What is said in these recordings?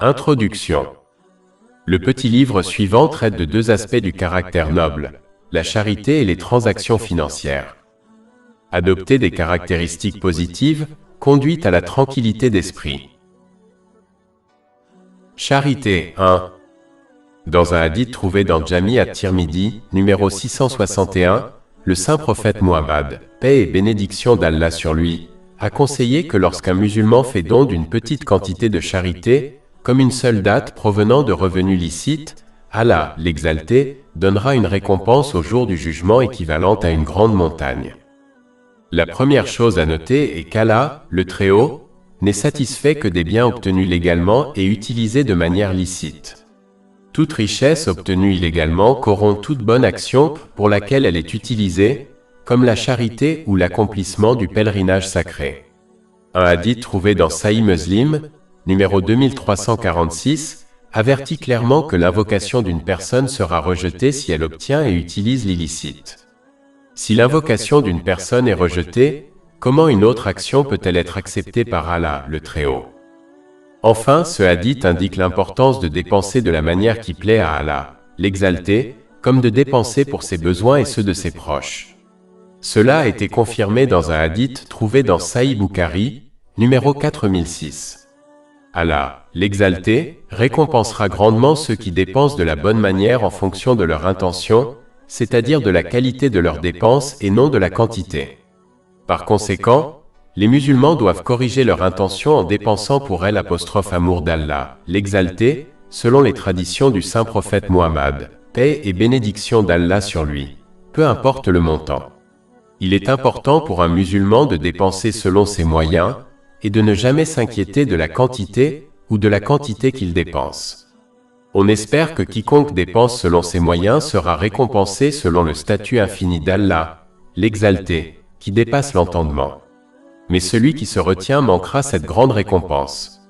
Introduction. Le petit livre suivant traite de deux aspects du caractère noble, la charité et les transactions financières. Adopter des caractéristiques positives conduit à la tranquillité d'esprit. Charité 1. Dans un hadith trouvé dans Jami at-Tirmidhi, numéro 661, le saint prophète Muhammad, paix et bénédiction d'Allah sur lui, a conseillé que lorsqu'un musulman fait don d'une petite quantité de charité, comme une seule date provenant de revenus licites, Allah, l'exalté, donnera une récompense au jour du jugement équivalente à une grande montagne. La première chose à noter est qu'Allah, le Très-Haut, n'est satisfait que des biens obtenus légalement et utilisés de manière licite. Toute richesse obtenue illégalement corrompt toute bonne action pour laquelle elle est utilisée, comme la charité ou l'accomplissement du pèlerinage sacré. Un hadith trouvé dans Sahih Muslim, numéro 2346, avertit clairement que l'invocation d'une personne sera rejetée si elle obtient et utilise l'illicite. Si l'invocation d'une personne est rejetée, comment une autre action peut-elle être acceptée par Allah, le Très-Haut? Enfin, ce hadith indique l'importance de dépenser de la manière qui plaît à Allah, l'exalté, comme de dépenser pour ses besoins et ceux de ses proches. Cela a été confirmé dans un hadith trouvé dans Sahih Bukhari, numéro 4006. Allah, l'exalté, récompensera grandement ceux qui dépensent de la bonne manière en fonction de leur intention, c'est-à-dire de la qualité de leurs dépenses et non de la quantité. Par conséquent, les musulmans doivent corriger leur intention en dépensant pour elle amour d'Allah, l'exalté, selon les traditions du saint prophète Muhammad, paix et bénédiction d'Allah sur lui, peu importe le montant. Il est important pour un musulman de dépenser selon ses moyens et de ne jamais s'inquiéter de la quantité ou de la quantité qu'il dépense. On espère que quiconque dépense selon ses moyens sera récompensé selon le statut infini d'Allah, l'exalté, qui dépasse l'entendement. Mais celui qui se retient manquera cette grande récompense.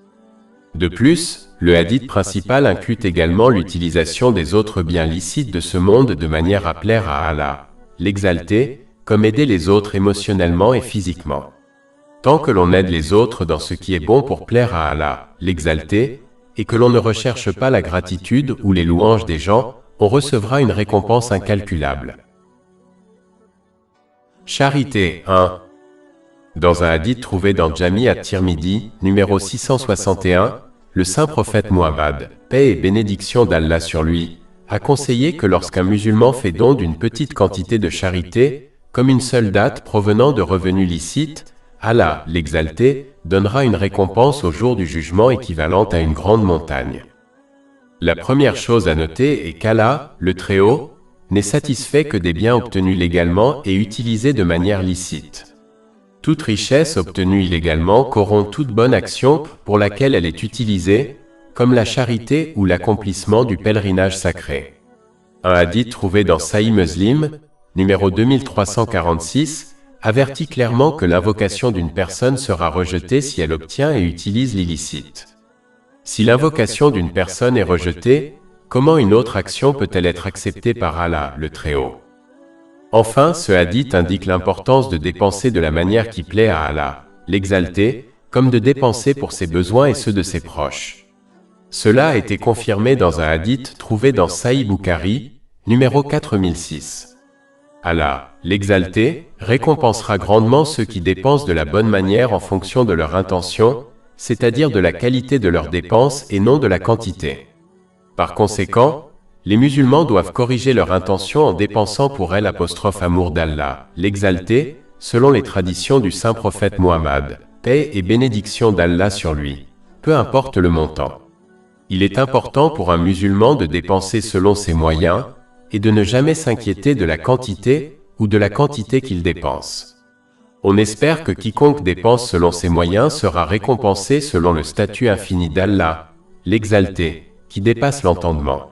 De plus, le hadith principal inclut également l'utilisation des autres biens licites de ce monde de manière à plaire à Allah, l'exalté, comme aider les autres émotionnellement et physiquement. Tant que l'on aide les autres dans ce qui est bon pour plaire à Allah, l'exalté, et que l'on ne recherche pas la gratitude ou les louanges des gens, on recevra une récompense incalculable. Charité 1. Dans un hadith trouvé dans Jami at-Tirmidhi, numéro 661, le saint prophète Muhammad, paix et bénédiction d'Allah sur lui, a conseillé que lorsqu'un musulman fait don d'une petite quantité de charité, comme une seule date provenant de revenus licites, Allah, l'exalté, donnera une récompense au jour du jugement équivalente à une grande montagne. La première chose à noter est qu'Allah, le Très-Haut, n'est satisfait que des biens obtenus légalement et utilisés de manière licite. Toute richesse obtenue illégalement corrompt toute bonne action pour laquelle elle est utilisée, comme la charité ou l'accomplissement du pèlerinage sacré. Un hadith trouvé dans Sahih Muslim, numéro 2346, avertit clairement que l'invocation d'une personne sera rejetée si elle obtient et utilise l'illicite. Si l'invocation d'une personne est rejetée, comment une autre action peut-elle être acceptée par Allah, le Très-Haut? Enfin, ce hadith indique l'importance de dépenser de la manière qui plaît à Allah, l'exalté, comme de dépenser pour ses besoins et ceux de ses proches. Cela a été confirmé dans un hadith trouvé dans Sahih Bukhari, numéro 4006. Allah, l'exalté, récompensera grandement ceux qui dépensent de la bonne manière en fonction de leur intention, c'est-à-dire de la qualité de leurs dépenses et non de la quantité. Par conséquent, les musulmans doivent corriger leur intention en dépensant pour elle amour d'Allah, l'exalté, selon les traditions du saint prophète Muhammad, paix et bénédiction d'Allah sur lui, peu importe le montant. Il est important pour un musulman de dépenser selon ses moyens et de ne jamais s'inquiéter de la quantité ou de la quantité qu'il dépense. On espère que quiconque dépense selon ses moyens sera récompensé selon le statut infini d'Allah, l'exalté, qui dépasse l'entendement.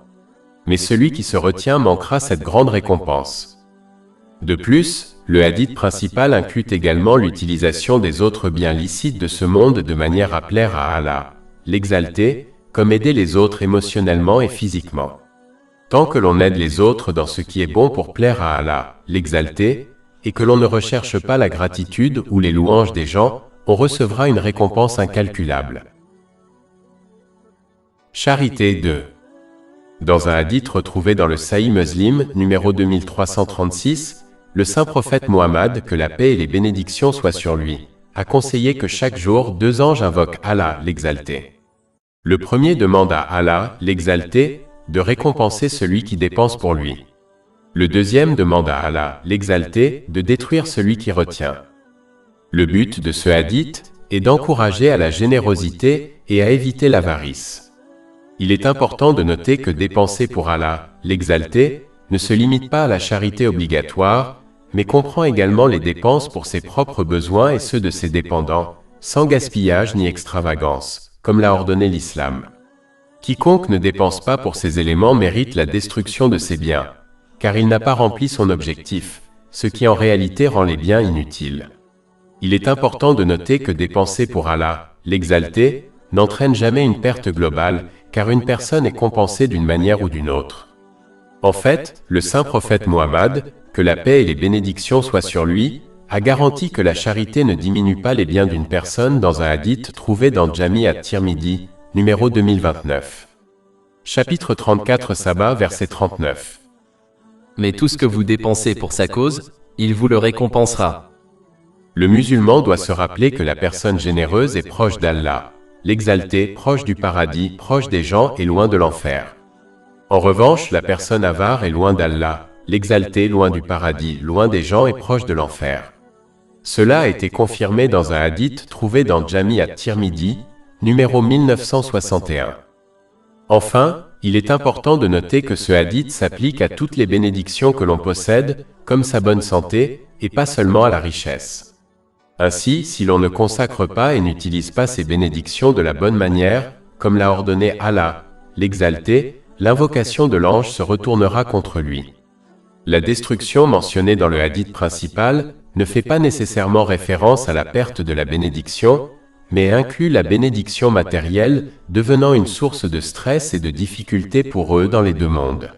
Mais celui qui se retient manquera cette grande récompense. De plus, le hadith principal inclut également l'utilisation des autres biens licites de ce monde de manière à plaire à Allah, l'exalté, comme aider les autres émotionnellement et physiquement. Tant que l'on aide les autres dans ce qui est bon pour plaire à Allah, l'exalté, et que l'on ne recherche pas la gratitude ou les louanges des gens, on recevra une récompense incalculable. Charité 2. Dans un hadith retrouvé dans le Sahih Muslim, numéro 2336, le saint prophète Mohammed, que la paix et les bénédictions soient sur lui, a conseillé que chaque jour 2 anges invoquent Allah, l'exalté. Le premier demande à Allah, l'exalté, de récompenser celui qui dépense pour lui. Le deuxième demande à Allah, l'exalté, de détruire celui qui retient. Le but de ce hadith est d'encourager à la générosité et à éviter l'avarice. Il est important de noter que dépenser pour Allah, l'exalté, ne se limite pas à la charité obligatoire, mais comprend également les dépenses pour ses propres besoins et ceux de ses dépendants, sans gaspillage ni extravagance, comme l'a ordonné l'islam. Quiconque ne dépense pas pour ces éléments mérite la destruction de ses biens, car il n'a pas rempli son objectif, ce qui en réalité rend les biens inutiles. Il est important de noter que dépenser pour Allah, l'exalté, n'entraîne jamais une perte globale, car une personne est compensée d'une manière ou d'une autre. En fait, le saint prophète Mohammed, que la paix et les bénédictions soient sur lui, a garanti que la charité ne diminue pas les biens d'une personne dans un hadith trouvé dans Jami at-Tirmidhi, numéro 2029. Chapitre 34 Sabah, verset 39. Mais tout ce que vous dépensez pour sa cause, il vous le récompensera. Le musulman doit se rappeler que la personne généreuse est proche d'Allah, l'exalté, proche du paradis, proche des gens et loin de l'enfer. En revanche, la personne avare est loin d'Allah, l'exalté, loin du paradis, loin des gens et proche de l'enfer. Cela a été confirmé dans un hadith trouvé dans Jami at-Tirmidhi, numéro 1961. Enfin, il est important de noter que ce hadith s'applique à toutes les bénédictions que l'on possède, comme sa bonne santé, et pas seulement à la richesse. Ainsi, si l'on ne consacre pas et n'utilise pas ces bénédictions de la bonne manière, comme l'a ordonné Allah, l'exalté, l'invocation de l'ange se retournera contre lui. La destruction mentionnée dans le hadith principal ne fait pas nécessairement référence à la perte de la bénédiction, mais inclut la bénédiction matérielle, devenant une source de stress et de difficultés pour eux dans les 2 mondes.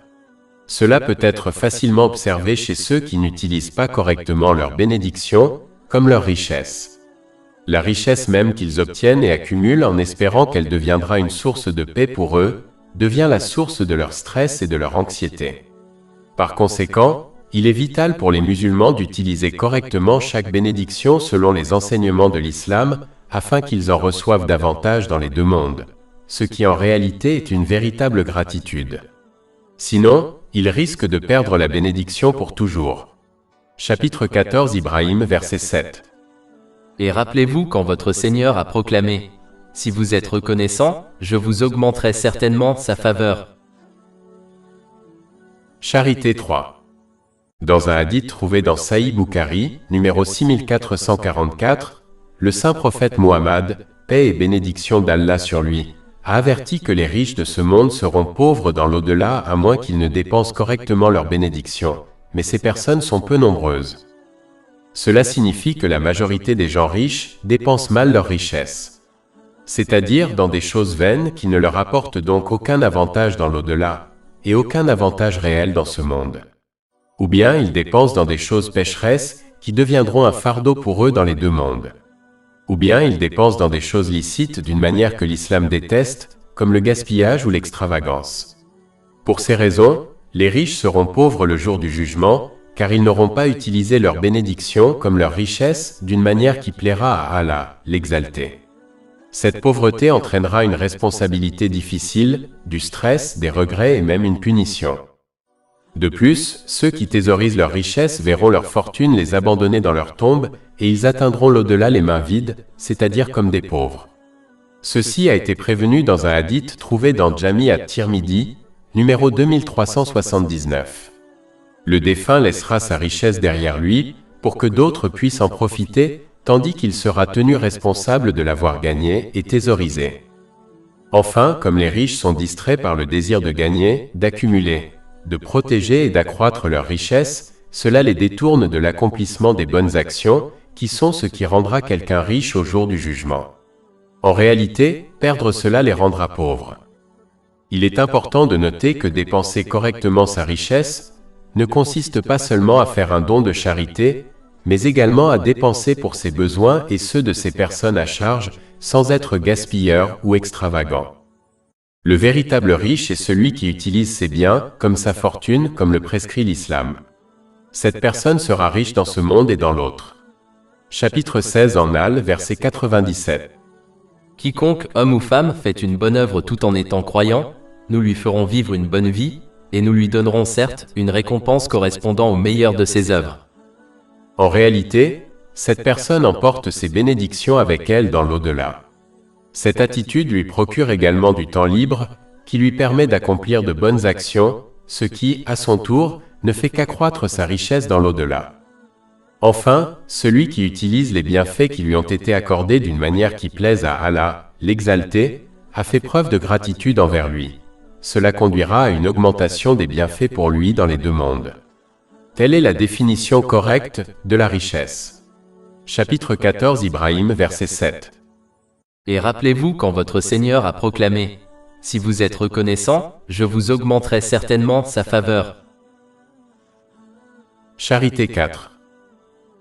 Cela peut être facilement observé chez ceux qui n'utilisent pas correctement leur bénédiction, comme leur richesse. La richesse même qu'ils obtiennent et accumulent en espérant qu'elle deviendra une source de paix pour eux, devient la source de leur stress et de leur anxiété. Par conséquent, il est vital pour les musulmans d'utiliser correctement chaque bénédiction selon les enseignements de l'islam, afin qu'ils en reçoivent davantage dans les 2 mondes, ce qui en réalité est une véritable gratitude. Sinon, ils risquent de perdre la bénédiction pour toujours. Chapitre 14 Ibrahim, verset 7. Et rappelez-vous quand votre Seigneur a proclamé « Si vous êtes reconnaissant, je vous augmenterai certainement sa faveur. » Charité 3. Dans un hadith trouvé dans Sahih Bukhari, numéro 6444, le saint prophète Mohammed, paix et bénédiction d'Allah sur lui, a averti que les riches de ce monde seront pauvres dans l'au-delà à moins qu'ils ne dépensent correctement leur bénédiction, mais ces personnes sont peu nombreuses. Cela signifie que la majorité des gens riches dépensent mal leur richesse, c'est-à-dire dans des choses vaines qui ne leur apportent donc aucun avantage dans l'au-delà, et aucun avantage réel dans ce monde. Ou bien ils dépensent dans des choses pécheresses qui deviendront un fardeau pour eux dans les 2 mondes. Ou bien ils dépensent dans des choses licites d'une manière que l'islam déteste, comme le gaspillage ou l'extravagance. Pour ces raisons, les riches seront pauvres le jour du jugement, car ils n'auront pas utilisé leur bénédiction comme leur richesse d'une manière qui plaira à Allah, l'exalté. Cette pauvreté entraînera une responsabilité difficile, du stress, des regrets et même une punition. De plus, ceux qui thésaurisent leur richesse verront leur fortune les abandonner dans leur tombe, et ils atteindront l'au-delà les mains vides, c'est-à-dire comme des pauvres. Ceci a été prévenu dans un hadith trouvé dans Jami at-Tirmidhi, numéro 2379. Le défunt laissera sa richesse derrière lui, pour que d'autres puissent en profiter, tandis qu'il sera tenu responsable de l'avoir gagnée et thésaurisée. Enfin, comme les riches sont distraits par le désir de gagner, d'accumuler, de protéger et d'accroître leur richesse, cela les détourne de l'accomplissement des bonnes actions, qui sont ce qui rendra quelqu'un riche au jour du jugement. En réalité, perdre cela les rendra pauvres. Il est important de noter que dépenser correctement sa richesse ne consiste pas seulement à faire un don de charité, mais également à dépenser pour ses besoins et ceux de ses personnes à charge, sans être gaspilleur ou extravagant. Le véritable riche est celui qui utilise ses biens, comme sa fortune, comme le prescrit l'islam. Cette personne sera riche dans ce monde et dans l'autre. Chapitre 16 en Al, verset 97. Quiconque, homme ou femme, fait une bonne œuvre tout en étant croyant, nous lui ferons vivre une bonne vie, et nous lui donnerons certes une récompense correspondant au meilleur de ses œuvres. En réalité, cette personne emporte ses bénédictions avec elle dans l'au-delà. Cette attitude lui procure également du temps libre, qui lui permet d'accomplir de bonnes actions, ce qui, à son tour, ne fait qu'accroître sa richesse dans l'au-delà. Enfin, celui qui utilise les bienfaits qui lui ont été accordés d'une manière qui plaise à Allah, l'exalté, a fait preuve de gratitude envers lui. Cela conduira à une augmentation des bienfaits pour lui dans les deux mondes. Telle est la définition correcte de la richesse. Chapitre 14 Ibrahim, verset 7. Et rappelez-vous quand votre Seigneur a proclamé « Si vous êtes reconnaissant, je vous augmenterai certainement sa faveur. » Charité 4.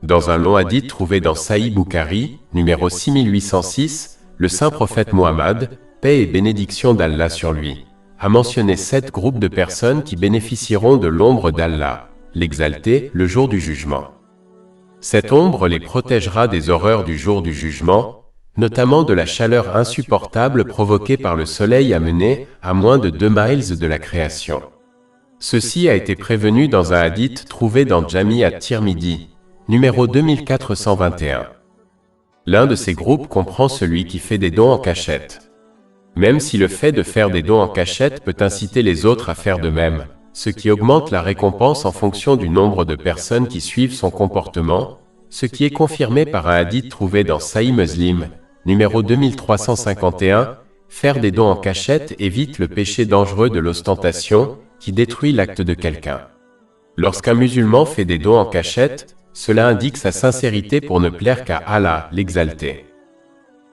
Dans un long hadith trouvé dans Sahih Bukhari, numéro 6806, le saint prophète Muhammad, paix et bénédiction d'Allah sur lui, a mentionné 7 groupes de personnes qui bénéficieront de l'ombre d'Allah, l'exalté, le jour du jugement. Cette ombre les protégera des horreurs du jour du jugement, notamment de la chaleur insupportable provoquée par le soleil amené à moins de 2 miles de la création. Ceci a été prévenu dans un hadith trouvé dans Jami at-Tirmidhi, numéro 2421. L'un de ces groupes comprend celui qui fait des dons en cachette. Même si le fait de faire des dons en cachette peut inciter les autres à faire de même, ce qui augmente la récompense en fonction du nombre de personnes qui suivent son comportement, ce qui est confirmé par un hadith trouvé dans Sahih Muslim, numéro 2351, faire des dons en cachette évite le péché dangereux de l'ostentation, qui détruit l'acte de quelqu'un. Lorsqu'un musulman fait des dons en cachette, cela indique sa sincérité pour ne plaire qu'à Allah, l'exalté.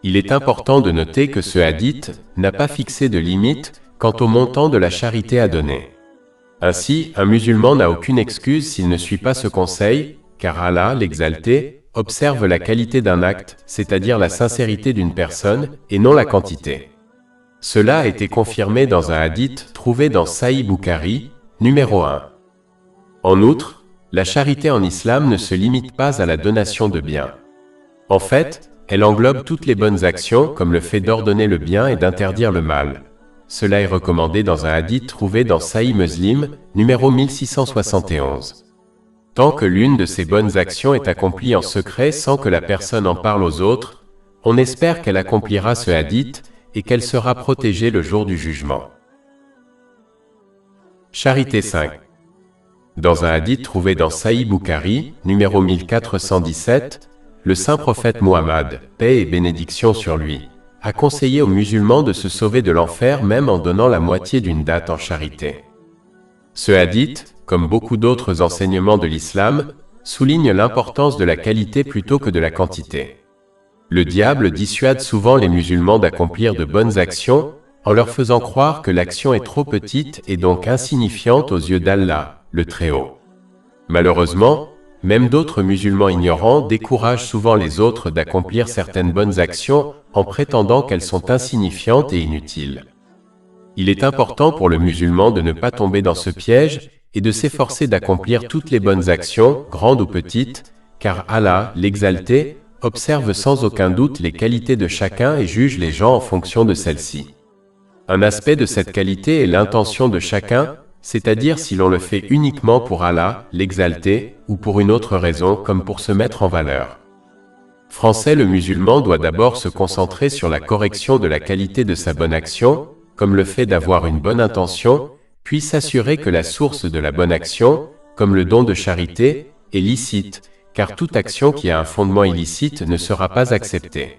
Il est important de noter que ce hadith n'a pas fixé de limite quant au montant de la charité à donner. Ainsi, un musulman n'a aucune excuse s'il ne suit pas ce conseil, car Allah, l'exalté, observe la qualité d'un acte, c'est-à-dire la sincérité d'une personne, et non la quantité. Cela a été confirmé dans un hadith trouvé dans Sahih Bukhari, numéro 1. En outre, la charité en islam ne se limite pas à la donation de biens. En fait, elle englobe toutes les bonnes actions comme le fait d'ordonner le bien et d'interdire le mal. Cela est recommandé dans un hadith trouvé dans Sahih Muslim, numéro 1671. Tant que l'une de ces bonnes actions est accomplie en secret sans que la personne en parle aux autres, on espère qu'elle accomplira ce hadith et qu'elle sera protégée le jour du jugement. Charité 5. Dans un hadith trouvé dans Sahih Bukhari, numéro 1417, le saint prophète Muhammad, paix et bénédiction sur lui, a conseillé aux musulmans de se sauver de l'enfer même en donnant la moitié d'une date en charité. Ce hadith, comme beaucoup d'autres enseignements de l'islam, souligne l'importance de la qualité plutôt que de la quantité. Le diable dissuade souvent les musulmans d'accomplir de bonnes actions, en leur faisant croire que l'action est trop petite et donc insignifiante aux yeux d'Allah, le Très-Haut. Malheureusement, même d'autres musulmans ignorants découragent souvent les autres d'accomplir certaines bonnes actions en prétendant qu'elles sont insignifiantes et inutiles. Il est important pour le musulman de ne pas tomber dans ce piège et de s'efforcer d'accomplir toutes les bonnes actions, grandes ou petites, car Allah, l'exalté, observe sans aucun doute les qualités de chacun et juge les gens en fonction de celles-ci. Un aspect de cette qualité est l'intention de chacun, c'est-à-dire si l'on le fait uniquement pour Allah, l'exalté, ou pour une autre raison comme pour se mettre en valeur. Français, le musulman doit d'abord se concentrer sur la correction de la qualité de sa bonne action, comme le fait d'avoir une bonne intention, puis s'assurer que la source de la bonne action, comme le don de charité, est licite, car toute action qui a un fondement illicite ne sera pas acceptée.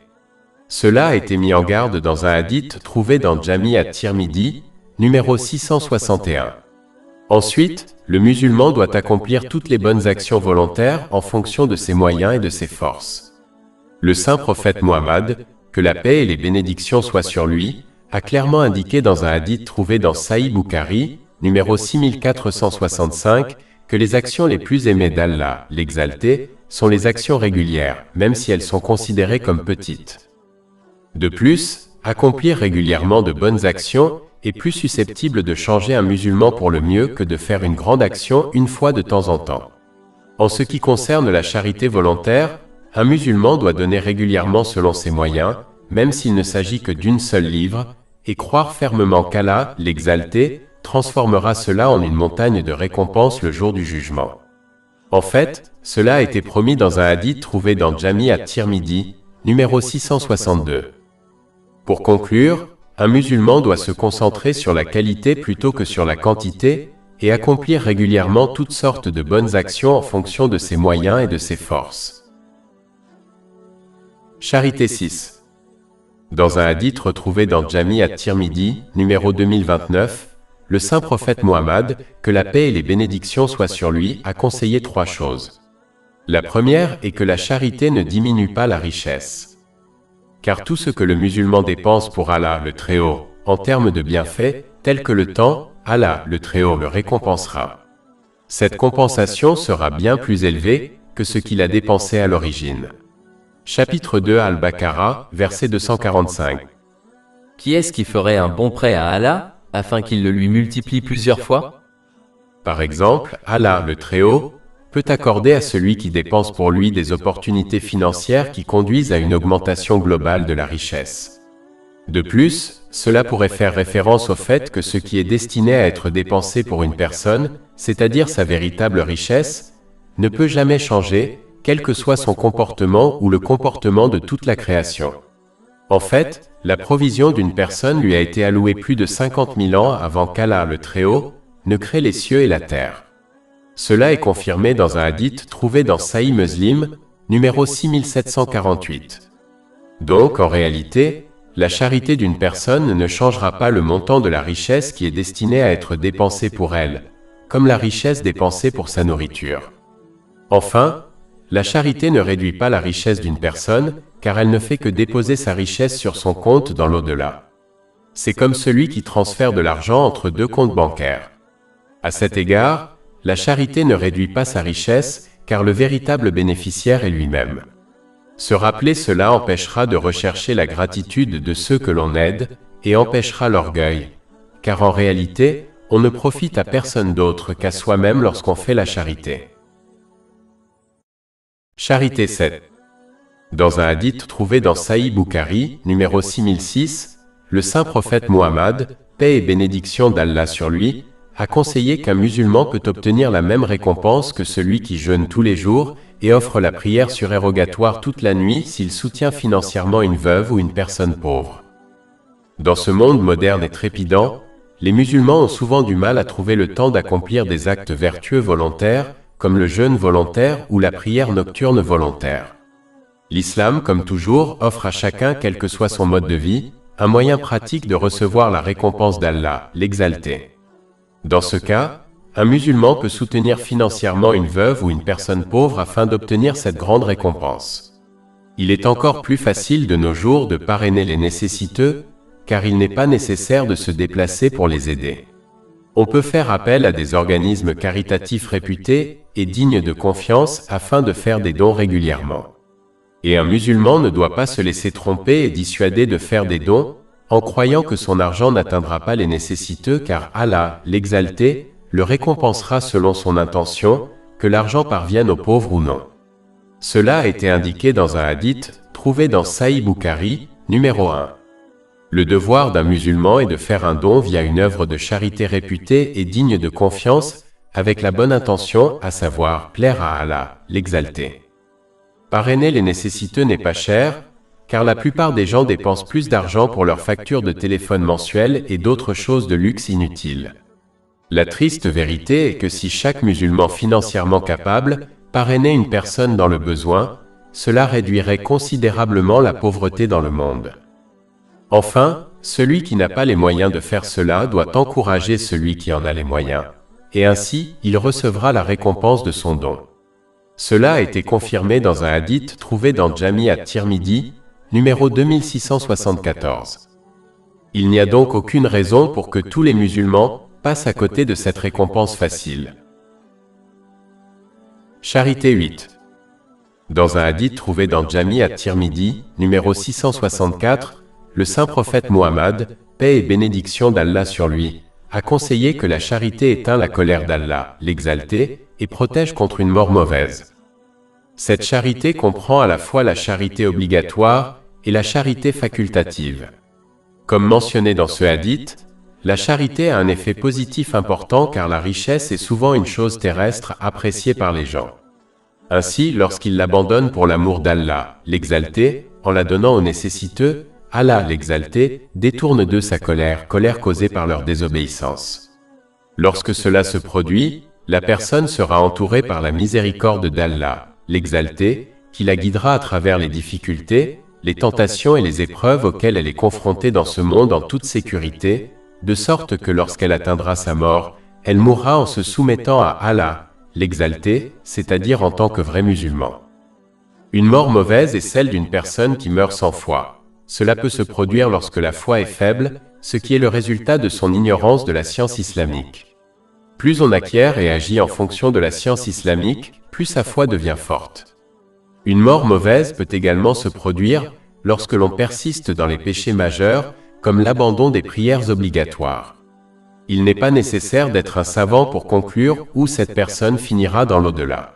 Cela a été mis en garde dans un hadith trouvé dans Jami at-Tirmidhi, numéro 661. Ensuite, le musulman doit accomplir toutes les bonnes actions volontaires en fonction de ses moyens et de ses forces. Le saint prophète Muhammad, que la paix et les bénédictions soient sur lui, a clairement indiqué dans un hadith trouvé dans Sahih Bukhari, numéro 6465, que les actions les plus aimées d'Allah, l'exalté, sont les actions régulières, même si elles sont considérées comme petites. De plus, accomplir régulièrement de bonnes actions est plus susceptible de changer un musulman pour le mieux que de faire une grande action une fois de temps en temps. En ce qui concerne la charité volontaire, un musulman doit donner régulièrement selon ses moyens, même s'il ne s'agit que d'une seule livre, et croire fermement qu'Allah, l'exalté, transformera cela en une montagne de récompense le jour du jugement. En fait, cela a été promis dans un hadith trouvé dans Jami at-Tirmidhi, numéro 662. Pour conclure, un musulman doit se concentrer sur la qualité plutôt que sur la quantité, et accomplir régulièrement toutes sortes de bonnes actions en fonction de ses moyens et de ses forces. Charité 6. Dans un hadith retrouvé dans Jami at-Tirmidhi, numéro 2029, le saint prophète Mohammed, que la paix et les bénédictions soient sur lui, a conseillé 3 choses. La première est que la charité ne diminue pas la richesse. Car tout ce que le musulman dépense pour Allah le Très-Haut, en termes de bienfaits, tels que le temps, Allah le Très-Haut le récompensera. Cette compensation sera bien plus élevée que ce qu'il a dépensé à l'origine. Chapitre 2 Al-Baqarah, verset 245. Qui est-ce qui ferait un bon prêt à Allah, afin qu'il le lui multiplie plusieurs fois? Par exemple, Allah le Très-Haut peut accorder à celui qui dépense pour lui des opportunités financières qui conduisent à une augmentation globale de la richesse. De plus, cela pourrait faire référence au fait que ce qui est destiné à être dépensé pour une personne, c'est-à-dire sa véritable richesse, ne peut jamais changer, quel que soit son comportement ou le comportement de toute la création. En fait, la provision d'une personne lui a été allouée plus de 50 000 ans avant qu'Allah le Très-Haut ne crée les cieux et la terre. Cela est confirmé dans un hadith trouvé dans Sahih Muslim, numéro 6748. Donc, en réalité, la charité d'une personne ne changera pas le montant de la richesse qui est destinée à être dépensée pour elle, comme la richesse dépensée pour sa nourriture. Enfin, la charité ne réduit pas la richesse d'une personne, car elle ne fait que déposer sa richesse sur son compte dans l'au-delà. C'est comme celui qui transfère de l'argent entre 2 comptes bancaires. À cet égard, la charité ne réduit pas sa richesse, car le véritable bénéficiaire est lui-même. Se rappeler cela empêchera de rechercher la gratitude de ceux que l'on aide, et empêchera l'orgueil, car en réalité, on ne profite à personne d'autre qu'à soi-même lorsqu'on fait la charité. Charité 7. Dans un hadith trouvé dans Sahih Bukhari, numéro 6006, le saint prophète Mohammed, paix et bénédiction d'Allah sur lui, a conseillé qu'un musulman peut obtenir la même récompense que celui qui jeûne tous les jours et offre la prière surérogatoire toute la nuit s'il soutient financièrement une veuve ou une personne pauvre. Dans ce monde moderne et trépidant, les musulmans ont souvent du mal à trouver le temps d'accomplir des actes vertueux volontaires, comme le jeûne volontaire ou la prière nocturne volontaire. L'islam, comme toujours, offre à chacun, quel que soit son mode de vie, un moyen pratique de recevoir la récompense d'Allah, l'exalté. Dans ce cas, un musulman peut soutenir financièrement une veuve ou une personne pauvre afin d'obtenir cette grande récompense. Il est encore plus facile de nos jours de parrainer les nécessiteux, car il n'est pas nécessaire de se déplacer pour les aider. On peut faire appel à des organismes caritatifs réputés et dignes de confiance afin de faire des dons régulièrement. Et un musulman ne doit pas se laisser tromper et dissuader de faire des dons, en croyant que son argent n'atteindra pas les nécessiteux car Allah, l'exalté, le récompensera selon son intention, que l'argent parvienne aux pauvres ou non. Cela a été indiqué dans un hadith, trouvé dans Sahih Bukhari, numéro 1. Le devoir d'un musulman est de faire un don via une œuvre de charité réputée et digne de confiance, avec la bonne intention, à savoir plaire à Allah, l'exalté. Parrainer les nécessiteux n'est pas cher, car la plupart des gens dépensent plus d'argent pour leurs factures de téléphone mensuelles et d'autres choses de luxe inutiles. La triste vérité est que si chaque musulman financièrement capable parrainait une personne dans le besoin, cela réduirait considérablement la pauvreté dans le monde. Enfin, celui qui n'a pas les moyens de faire cela doit encourager celui qui en a les moyens, et ainsi, il recevra la récompense de son don. Cela a été confirmé dans un hadith trouvé dans Jami at-Tirmidhi, numéro 2674. Il n'y a donc aucune raison pour que tous les musulmans passent à côté de cette récompense facile. Charité 8. Dans un hadith trouvé dans Jami at-Tirmidhi, numéro 664, le saint prophète Muhammad, paix et bénédiction d'Allah sur lui, a conseillé que la charité éteint la colère d'Allah, l'Exalté, et protège contre une mort mauvaise. Cette charité comprend à la fois la charité obligatoire et la charité facultative. Comme mentionné dans ce hadith, la charité a un effet positif important car la richesse est souvent une chose terrestre appréciée par les gens. Ainsi, lorsqu'ils l'abandonnent pour l'amour d'Allah, l'Exalté, en la donnant aux nécessiteux, Allah, l'Exalté, détourne d'eux sa colère causée par leur désobéissance. Lorsque cela se produit, la personne sera entourée par la miséricorde d'Allah, l'Exalté, qui la guidera à travers les difficultés, les tentations et les épreuves auxquelles elle est confrontée dans ce monde en toute sécurité, de sorte que lorsqu'elle atteindra sa mort, elle mourra en se soumettant à Allah, l'Exalté, c'est-à-dire en tant que vrai musulman. Une mort mauvaise est celle d'une personne qui meurt sans foi. Cela peut se produire lorsque la foi est faible, ce qui est le résultat de son ignorance de la science islamique. Plus on acquiert et agit en fonction de la science islamique, plus sa foi devient forte. Une mort mauvaise peut également se produire lorsque l'on persiste dans les péchés majeurs, comme l'abandon des prières obligatoires. Il n'est pas nécessaire d'être un savant pour conclure où cette personne finira dans l'au-delà.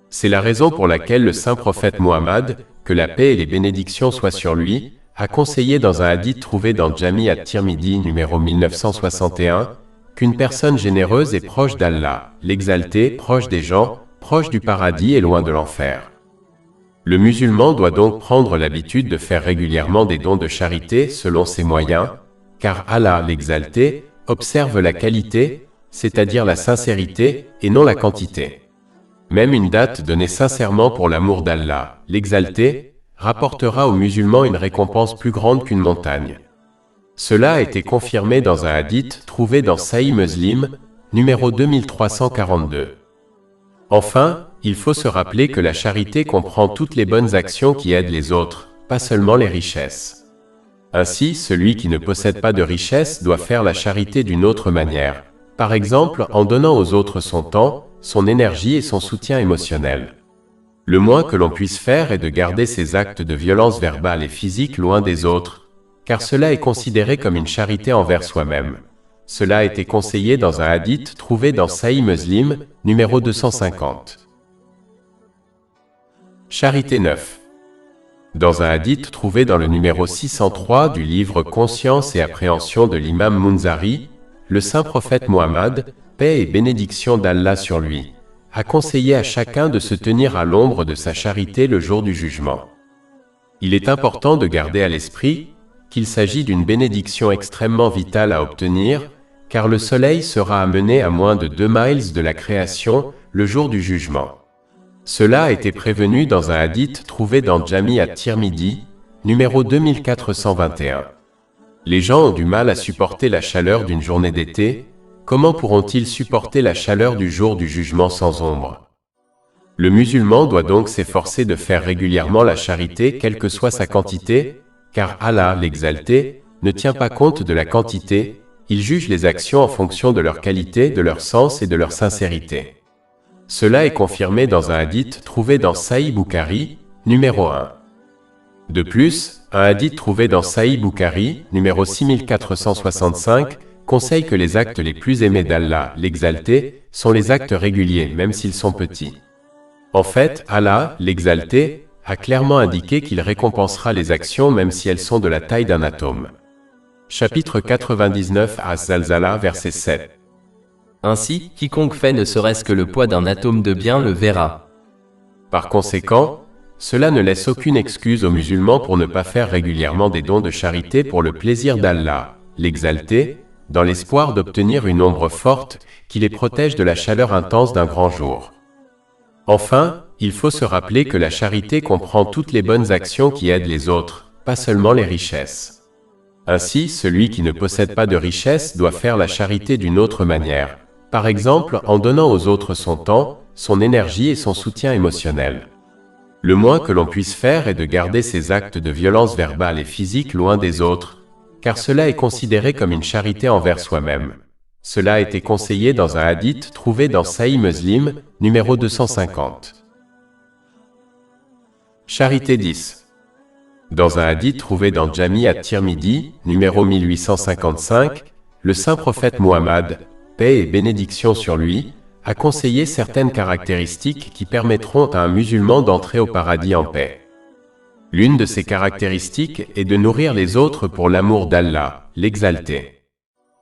C'est la raison pour laquelle le saint prophète Muhammad, que la paix et les bénédictions soient sur lui, a conseillé dans un hadith trouvé dans Jami at-Tirmidhi numéro 1961, qu'une personne généreuse est proche d'Allah, l'Exalté, proche des gens, proche du paradis et loin de l'enfer. Le musulman doit donc prendre l'habitude de faire régulièrement des dons de charité selon ses moyens, car Allah, l'Exalté, observe la qualité, c'est-à-dire la sincérité, et non la quantité. Même une date donnée sincèrement pour l'amour d'Allah, l'Exalté, rapportera aux musulmans une récompense plus grande qu'une montagne. Cela a été confirmé dans un hadith trouvé dans Sahih Muslim, numéro 2342. Enfin, il faut se rappeler que la charité comprend toutes les bonnes actions qui aident les autres, pas seulement les richesses. Ainsi, celui qui ne possède pas de richesse doit faire la charité d'une autre manière, par exemple en donnant aux autres son temps, son énergie et son soutien émotionnel. Le moins que l'on puisse faire est de garder ses actes de violence verbale et physique loin des autres, car cela est considéré comme une charité envers soi-même. Cela a été conseillé dans un hadith trouvé dans Sahih Muslim, numéro 250. Charité 9. Dans un hadith trouvé dans le numéro 603 du livre Conscience et appréhension de l'imam Munzari, le saint prophète Muhammad, paix et bénédiction d'Allah sur lui, a conseillé à chacun de se tenir à l'ombre de sa charité le jour du jugement. Il est important de garder à l'esprit qu'il s'agit d'une bénédiction extrêmement vitale à obtenir, car le soleil sera amené à moins de 2 miles de la création le jour du jugement. Cela a été prévenu dans un hadith trouvé dans Jami at-Tirmidhi, numéro 2421. Les gens ont du mal à supporter la chaleur d'une journée d'été, comment pourront-ils supporter la chaleur du jour du jugement sans ombre? Le musulman doit donc s'efforcer de faire régulièrement la charité quelle que soit sa quantité, car Allah, l'Exalté, ne tient pas compte de la quantité, il juge les actions en fonction de leur qualité, de leur sens et de leur sincérité. Cela est confirmé dans un hadith trouvé dans Sahih Bukhari, numéro 1. De plus, un hadith trouvé dans Sahih Bukhari, numéro 6465, conseille que les actes les plus aimés d'Allah, l'Exalté, sont les actes réguliers, même s'ils sont petits. En fait, Allah, l'Exalté, a clairement indiqué qu'il récompensera les actions même si elles sont de la taille d'un atome. Chapitre 99 Az-Zalzala, verset 7. Ainsi, quiconque fait ne serait-ce que le poids d'un atome de bien le verra. Par conséquent, cela ne laisse aucune excuse aux musulmans pour ne pas faire régulièrement des dons de charité pour le plaisir d'Allah, l'Exalté, dans l'espoir d'obtenir une ombre forte qui les protège de la chaleur intense d'un grand jour. Enfin, il faut se rappeler que la charité comprend toutes les bonnes actions qui aident les autres, pas seulement les richesses. Ainsi, celui qui ne possède pas de richesse doit faire la charité d'une autre manière, par exemple en donnant aux autres son temps, son énergie et son soutien émotionnel. Le moins que l'on puisse faire est de garder ses actes de violence verbale et physique loin des autres, car cela est considéré comme une charité envers soi-même. Cela a été conseillé dans un hadith trouvé dans Sahih Muslim, numéro 250. Charité 10. Dans un hadith trouvé dans Jami at-Tirmidhi, numéro 1855, le saint prophète Muhammad, paix et bénédiction sur lui, a conseillé certaines caractéristiques qui permettront à un musulman d'entrer au paradis en paix. L'une de ces caractéristiques est de nourrir les autres pour l'amour d'Allah, l'Exalté.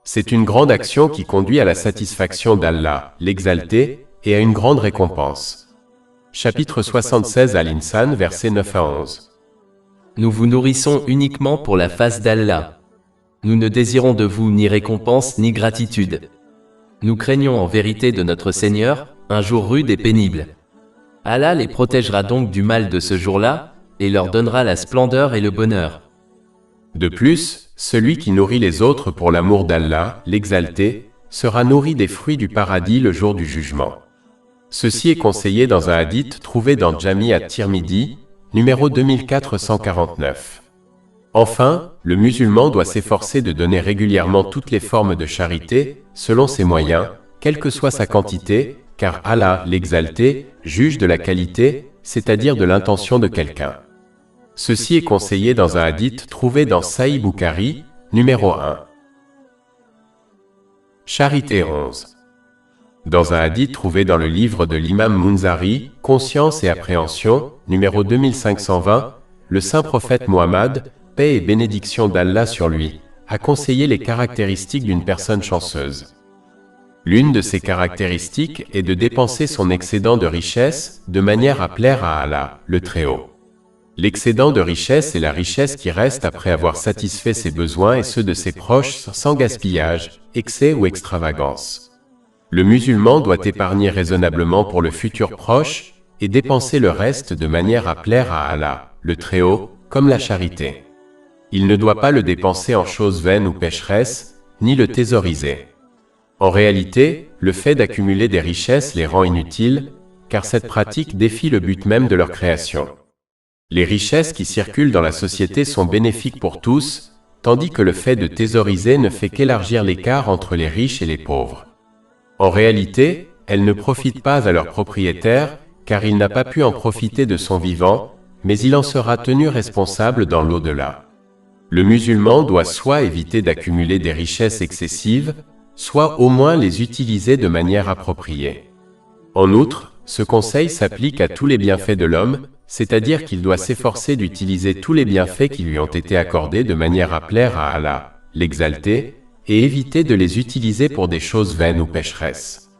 C'est une grande action qui conduit à la satisfaction d'Allah, l'Exalté, et à une grande récompense. Chapitre 76 Al-Insan, versets 9 à 11. Nous vous nourrissons uniquement pour la face d'Allah. Nous ne désirons de vous ni récompense ni gratitude. Nous craignons en vérité de notre Seigneur, un jour rude et pénible. Allah les protégera donc du mal de ce jour-là, et leur donnera la splendeur et le bonheur. De plus, celui qui nourrit les autres pour l'amour d'Allah, l'Exalté, sera nourri des fruits du paradis le jour du jugement. Ceci est conseillé dans un hadith trouvé dans Jami at-Tirmidhi, numéro 2449. Enfin, le musulman doit s'efforcer de donner régulièrement toutes les formes de charité, selon ses moyens, quelle que soit sa quantité, car Allah, l'Exalté, juge de la qualité, c'est-à-dire de l'intention de quelqu'un. Ceci est conseillé dans un hadith trouvé dans Sahih Bukhari, numéro 1. Charité 11. Dans un hadith trouvé dans le livre de l'imam Munzari, Conscience et appréhension, numéro 2520, le saint prophète Muhammad, paix et bénédiction d'Allah sur lui, a conseillé les caractéristiques d'une personne chanceuse. L'une de ces caractéristiques est de dépenser son excédent de richesse de manière à plaire à Allah, le Très-Haut. L'excédent de richesse est la richesse qui reste après avoir satisfait ses besoins et ceux de ses proches sans gaspillage, excès ou extravagance. Le musulman doit épargner raisonnablement pour le futur proche et dépenser le reste de manière à plaire à Allah, le Très-Haut, comme la charité. Il ne doit pas le dépenser en choses vaines ou pécheresses, ni le thésauriser. En réalité, le fait d'accumuler des richesses les rend inutiles, car cette pratique défie le but même de leur création. Les richesses qui circulent dans la société sont bénéfiques pour tous, tandis que le fait de thésauriser ne fait qu'élargir l'écart entre les riches et les pauvres. En réalité, elles ne profitent pas à leur propriétaire, car il n'a pas pu en profiter de son vivant, mais il en sera tenu responsable dans l'au-delà. Le musulman doit soit éviter d'accumuler des richesses excessives, soit au moins les utiliser de manière appropriée. En outre, ce conseil s'applique à tous les bienfaits de l'homme, c'est-à-dire qu'il doit s'efforcer d'utiliser tous les bienfaits qui lui ont été accordés de manière à plaire à Allah, l'Exalté, et éviter de les utiliser pour des choses vaines ou pécheresses.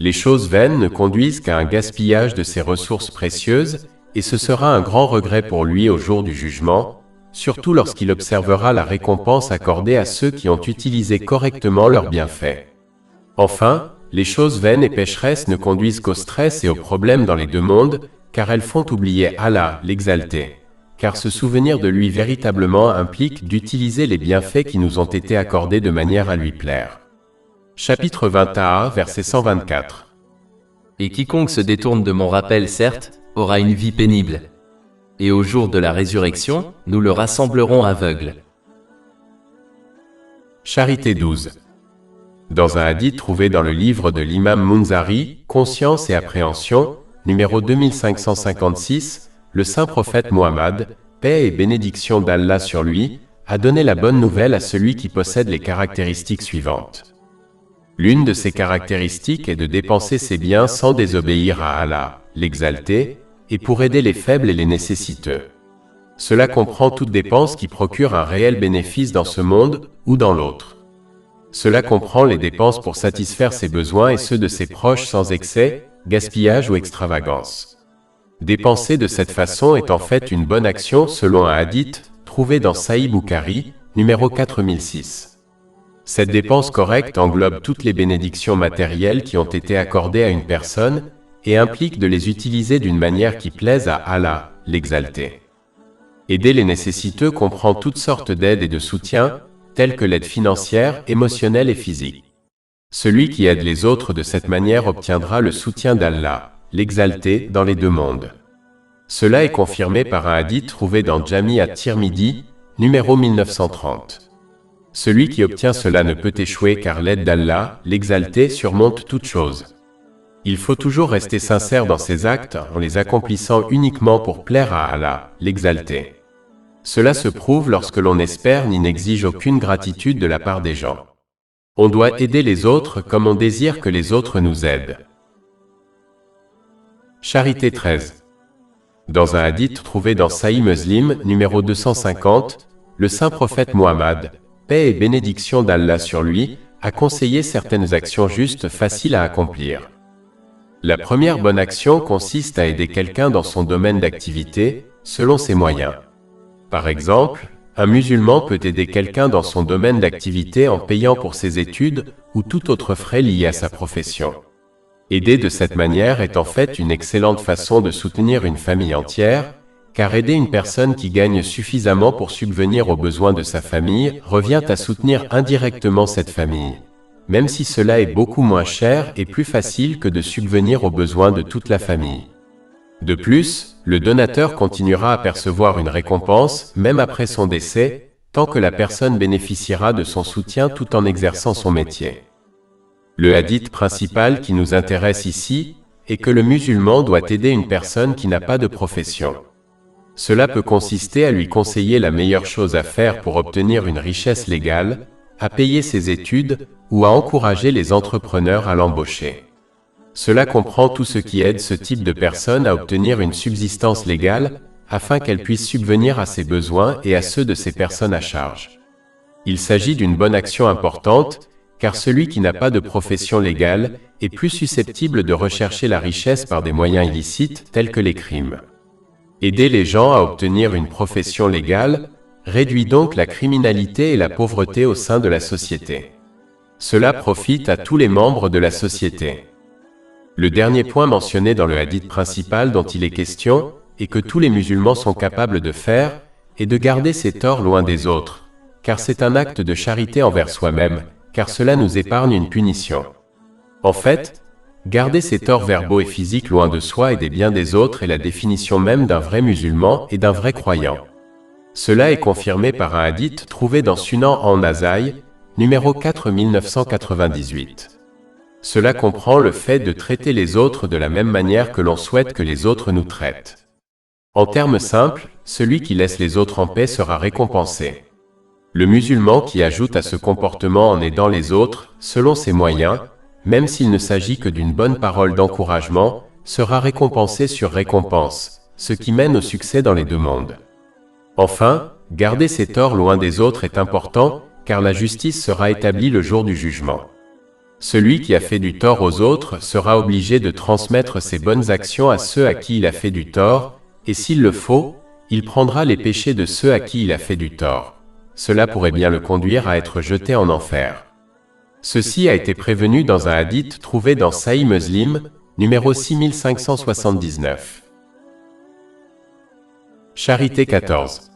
Les choses vaines ne conduisent qu'à un gaspillage de ses ressources précieuses, et ce sera un grand regret pour lui au jour du jugement, surtout lorsqu'il observera la récompense accordée à ceux qui ont utilisé correctement leurs bienfaits. Enfin, les choses vaines et pécheresses ne conduisent qu'au stress et aux problèmes dans les deux mondes, car elles font oublier Allah, l'Exalté. Car se souvenir de lui véritablement implique d'utiliser les bienfaits qui nous ont été accordés de manière à lui plaire. Chapitre 21, verset 124. Et quiconque se détourne de mon rappel, certes, aura une vie pénible. Et au jour de la résurrection, nous le rassemblerons aveugle. Charité 12. Dans un hadith trouvé dans le livre de l'imam Munzari, Conscience et appréhension, numéro 2556, le saint prophète Muhammad, paix et bénédiction d'Allah sur lui, a donné la bonne nouvelle à celui qui possède les caractéristiques suivantes. L'une de ces caractéristiques est de dépenser ses biens sans désobéir à Allah, l'Exalté, et pour aider les faibles et les nécessiteux. Cela comprend toute dépense qui procure un réel bénéfice dans ce monde ou dans l'autre. Cela comprend les dépenses pour satisfaire ses besoins et ceux de ses proches sans excès, gaspillage ou extravagance. Dépenser de cette façon est en fait une bonne action selon un hadith trouvé dans Sahih Bukhari, numéro 4006. Cette dépense correcte englobe toutes les bénédictions matérielles qui ont été accordées à une personne et implique de les utiliser d'une manière qui plaise à Allah, l'Exalté. Aider les nécessiteux comprend toutes sortes d'aides et de soutien, telles que l'aide financière, émotionnelle et physique. Celui qui aide les autres de cette manière obtiendra le soutien d'Allah, l'Exalté, dans les deux mondes. Cela est confirmé par un hadith trouvé dans Jami at-Tirmidhi, numéro 1930. Celui qui obtient cela ne peut échouer car l'aide d'Allah, l'Exalté, surmonte toute chose. Il faut toujours rester sincère dans ses actes en les accomplissant uniquement pour plaire à Allah, l'Exalté. Cela se prouve lorsque l'on n'espère ni n'exige aucune gratitude de la part des gens. On doit aider les autres comme on désire que les autres nous aident. Charité 13. Dans un hadith trouvé dans Sahih Muslim, numéro 250, le saint prophète Muhammad, paix et bénédiction d'Allah sur lui, a conseillé certaines actions justes faciles à accomplir. La première bonne action consiste à aider quelqu'un dans son domaine d'activité, selon ses moyens. Par exemple, un musulman peut aider quelqu'un dans son domaine d'activité en payant pour ses études ou tout autre frais lié à sa profession. Aider de cette manière est en fait une excellente façon de soutenir une famille entière, car aider une personne qui gagne suffisamment pour subvenir aux besoins de sa famille revient à soutenir indirectement cette famille, même si cela est beaucoup moins cher et plus facile que de subvenir aux besoins de toute la famille. De plus, le donateur continuera à percevoir une récompense, même après son décès, tant que la personne bénéficiera de son soutien tout en exerçant son métier. Le hadith principal qui nous intéresse ici est que le musulman doit aider une personne qui n'a pas de profession. Cela peut consister à lui conseiller la meilleure chose à faire pour obtenir une richesse légale, à payer ses études ou à encourager les entrepreneurs à l'embaucher. Cela comprend tout ce qui aide ce type de personne à obtenir une subsistance légale afin qu'elle puisse subvenir à ses besoins et à ceux de ses personnes à charge. Il s'agit d'une bonne action importante, car celui qui n'a pas de profession légale est plus susceptible de rechercher la richesse par des moyens illicites tels que les crimes. Aider les gens à obtenir une profession légale réduit donc la criminalité et la pauvreté au sein de la société. Cela profite à tous les membres de la société. Le dernier point mentionné dans le hadith principal dont il est question, et que tous les musulmans sont capables de faire, est de garder ses torts loin des autres, car c'est un acte de charité envers soi-même, car cela nous épargne une punition. En fait, garder ses torts verbaux et physiques loin de soi et des biens des autres est la définition même d'un vrai musulman et d'un vrai croyant. Cela est confirmé par un hadith trouvé dans Sunan an-Nasaï, numéro 4998. Cela comprend le fait de traiter les autres de la même manière que l'on souhaite que les autres nous traitent. En termes simples, celui qui laisse les autres en paix sera récompensé. Le musulman qui ajoute à ce comportement en aidant les autres, selon ses moyens, même s'il ne s'agit que d'une bonne parole d'encouragement, sera récompensé sur récompense, ce qui mène au succès dans les deux mondes. Enfin, garder ses torts loin des autres est important, car la justice sera établie le jour du jugement. Celui qui a fait du tort aux autres sera obligé de transmettre ses bonnes actions à ceux à qui il a fait du tort, et s'il le faut, il prendra les péchés de ceux à qui il a fait du tort. Cela pourrait bien le conduire à être jeté en enfer. Ceci a été prévenu dans un hadith trouvé dans Sahih Muslim, numéro 6579. Charité 14.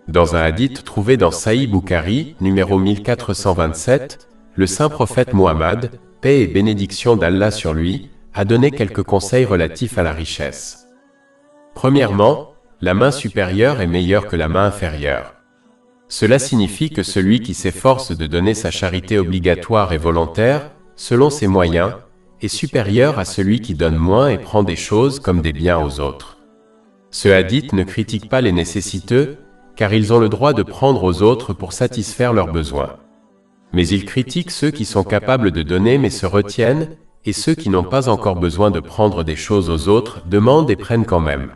Dans un hadith trouvé dans Sahih Bukhari, numéro 1427, le saint prophète Muhammad, paix et bénédiction d'Allah sur lui, a donné quelques conseils relatifs à la richesse. Premièrement, la main supérieure est meilleure que la main inférieure. Cela signifie que celui qui s'efforce de donner sa charité obligatoire et volontaire, selon ses moyens, est supérieur à celui qui donne moins et prend des choses comme des biens aux autres. Ce hadith ne critique pas les nécessiteux, car ils ont le droit de prendre aux autres pour satisfaire leurs besoins. Mais il critique ceux qui sont capables de donner mais se retiennent, et ceux qui n'ont pas encore besoin de prendre des choses aux autres demandent et prennent quand même.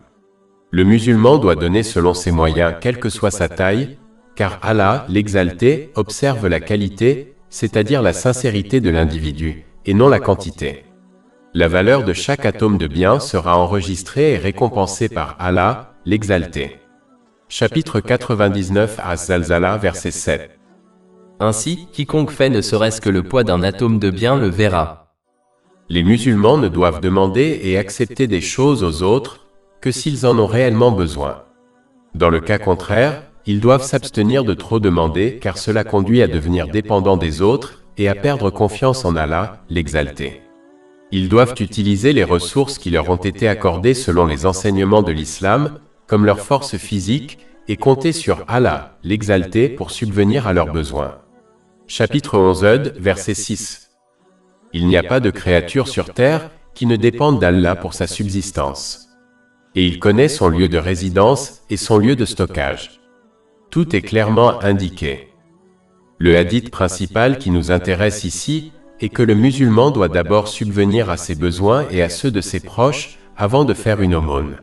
Le musulman doit donner selon ses moyens quelle que soit sa taille, car Allah, l'exalté, observe la qualité, c'est-à-dire la sincérité de l'individu, et non la quantité. La valeur de chaque atome de bien sera enregistrée et récompensée par Allah, l'exalté. Chapitre 99 Az-Zalzala, verset 7. Ainsi, quiconque fait ne serait-ce que le poids d'un atome de bien le verra. Les musulmans ne doivent demander et accepter des choses aux autres que s'ils en ont réellement besoin. Dans le cas contraire, ils doivent s'abstenir de trop demander car cela conduit à devenir dépendants des autres et à perdre confiance en Allah, l'exalté. Ils doivent utiliser les ressources qui leur ont été accordées selon les enseignements de l'islam, comme leur force physique, et compter sur Allah, l'exalté, pour subvenir à leurs besoins. Chapitre 11, verset 6. Il n'y a pas de créature sur terre qui ne dépende d'Allah pour sa subsistance. Et il connaît son lieu de résidence et son lieu de stockage. Tout est clairement indiqué. Le hadith principal qui nous intéresse ici est que le musulman doit d'abord subvenir à ses besoins et à ceux de ses proches avant de faire une aumône.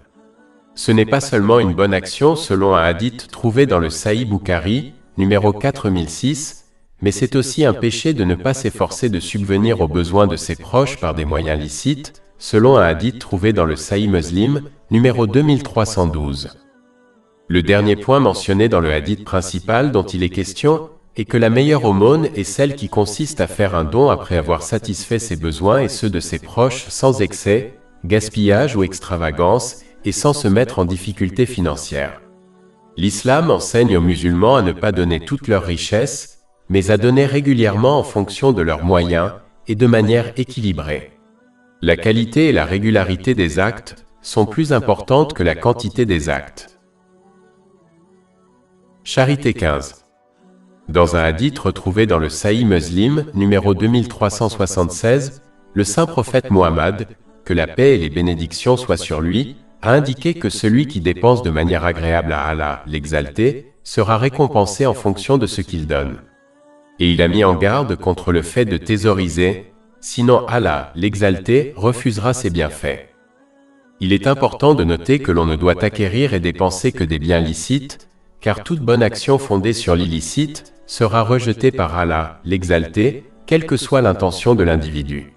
Ce n'est pas seulement une bonne action selon un hadith trouvé dans le Sahih Bukhari, numéro 4006, mais c'est aussi un péché de ne pas s'efforcer de subvenir aux besoins de ses proches par des moyens licites, selon un hadith trouvé dans le Sahih Muslim, numéro 2312. Le dernier point mentionné dans le hadith principal dont il est question est que la meilleure aumône est celle qui consiste à faire un don après avoir satisfait ses besoins et ceux de ses proches sans excès, gaspillage ou extravagance, et sans se mettre en difficulté financière. L'islam enseigne aux musulmans à ne pas donner toute leur richesse, mais à donner régulièrement en fonction de leurs moyens et de manière équilibrée. La qualité et la régularité des actes sont plus importantes que la quantité des actes. Charité 15. Dans un hadith retrouvé dans le Sahih Muslim, numéro 2376, le saint prophète Mohammed, que la paix et les bénédictions soient sur lui, a indiqué que celui qui dépense de manière agréable à Allah, l'exalté, sera récompensé en fonction de ce qu'il donne. Et il a mis en garde contre le fait de thésauriser, sinon Allah, l'exalté, refusera ses bienfaits. Il est important de noter que l'on ne doit acquérir et dépenser que des biens licites, car toute bonne action fondée sur l'illicite sera rejetée par Allah, l'exalté, quelle que soit l'intention de l'individu.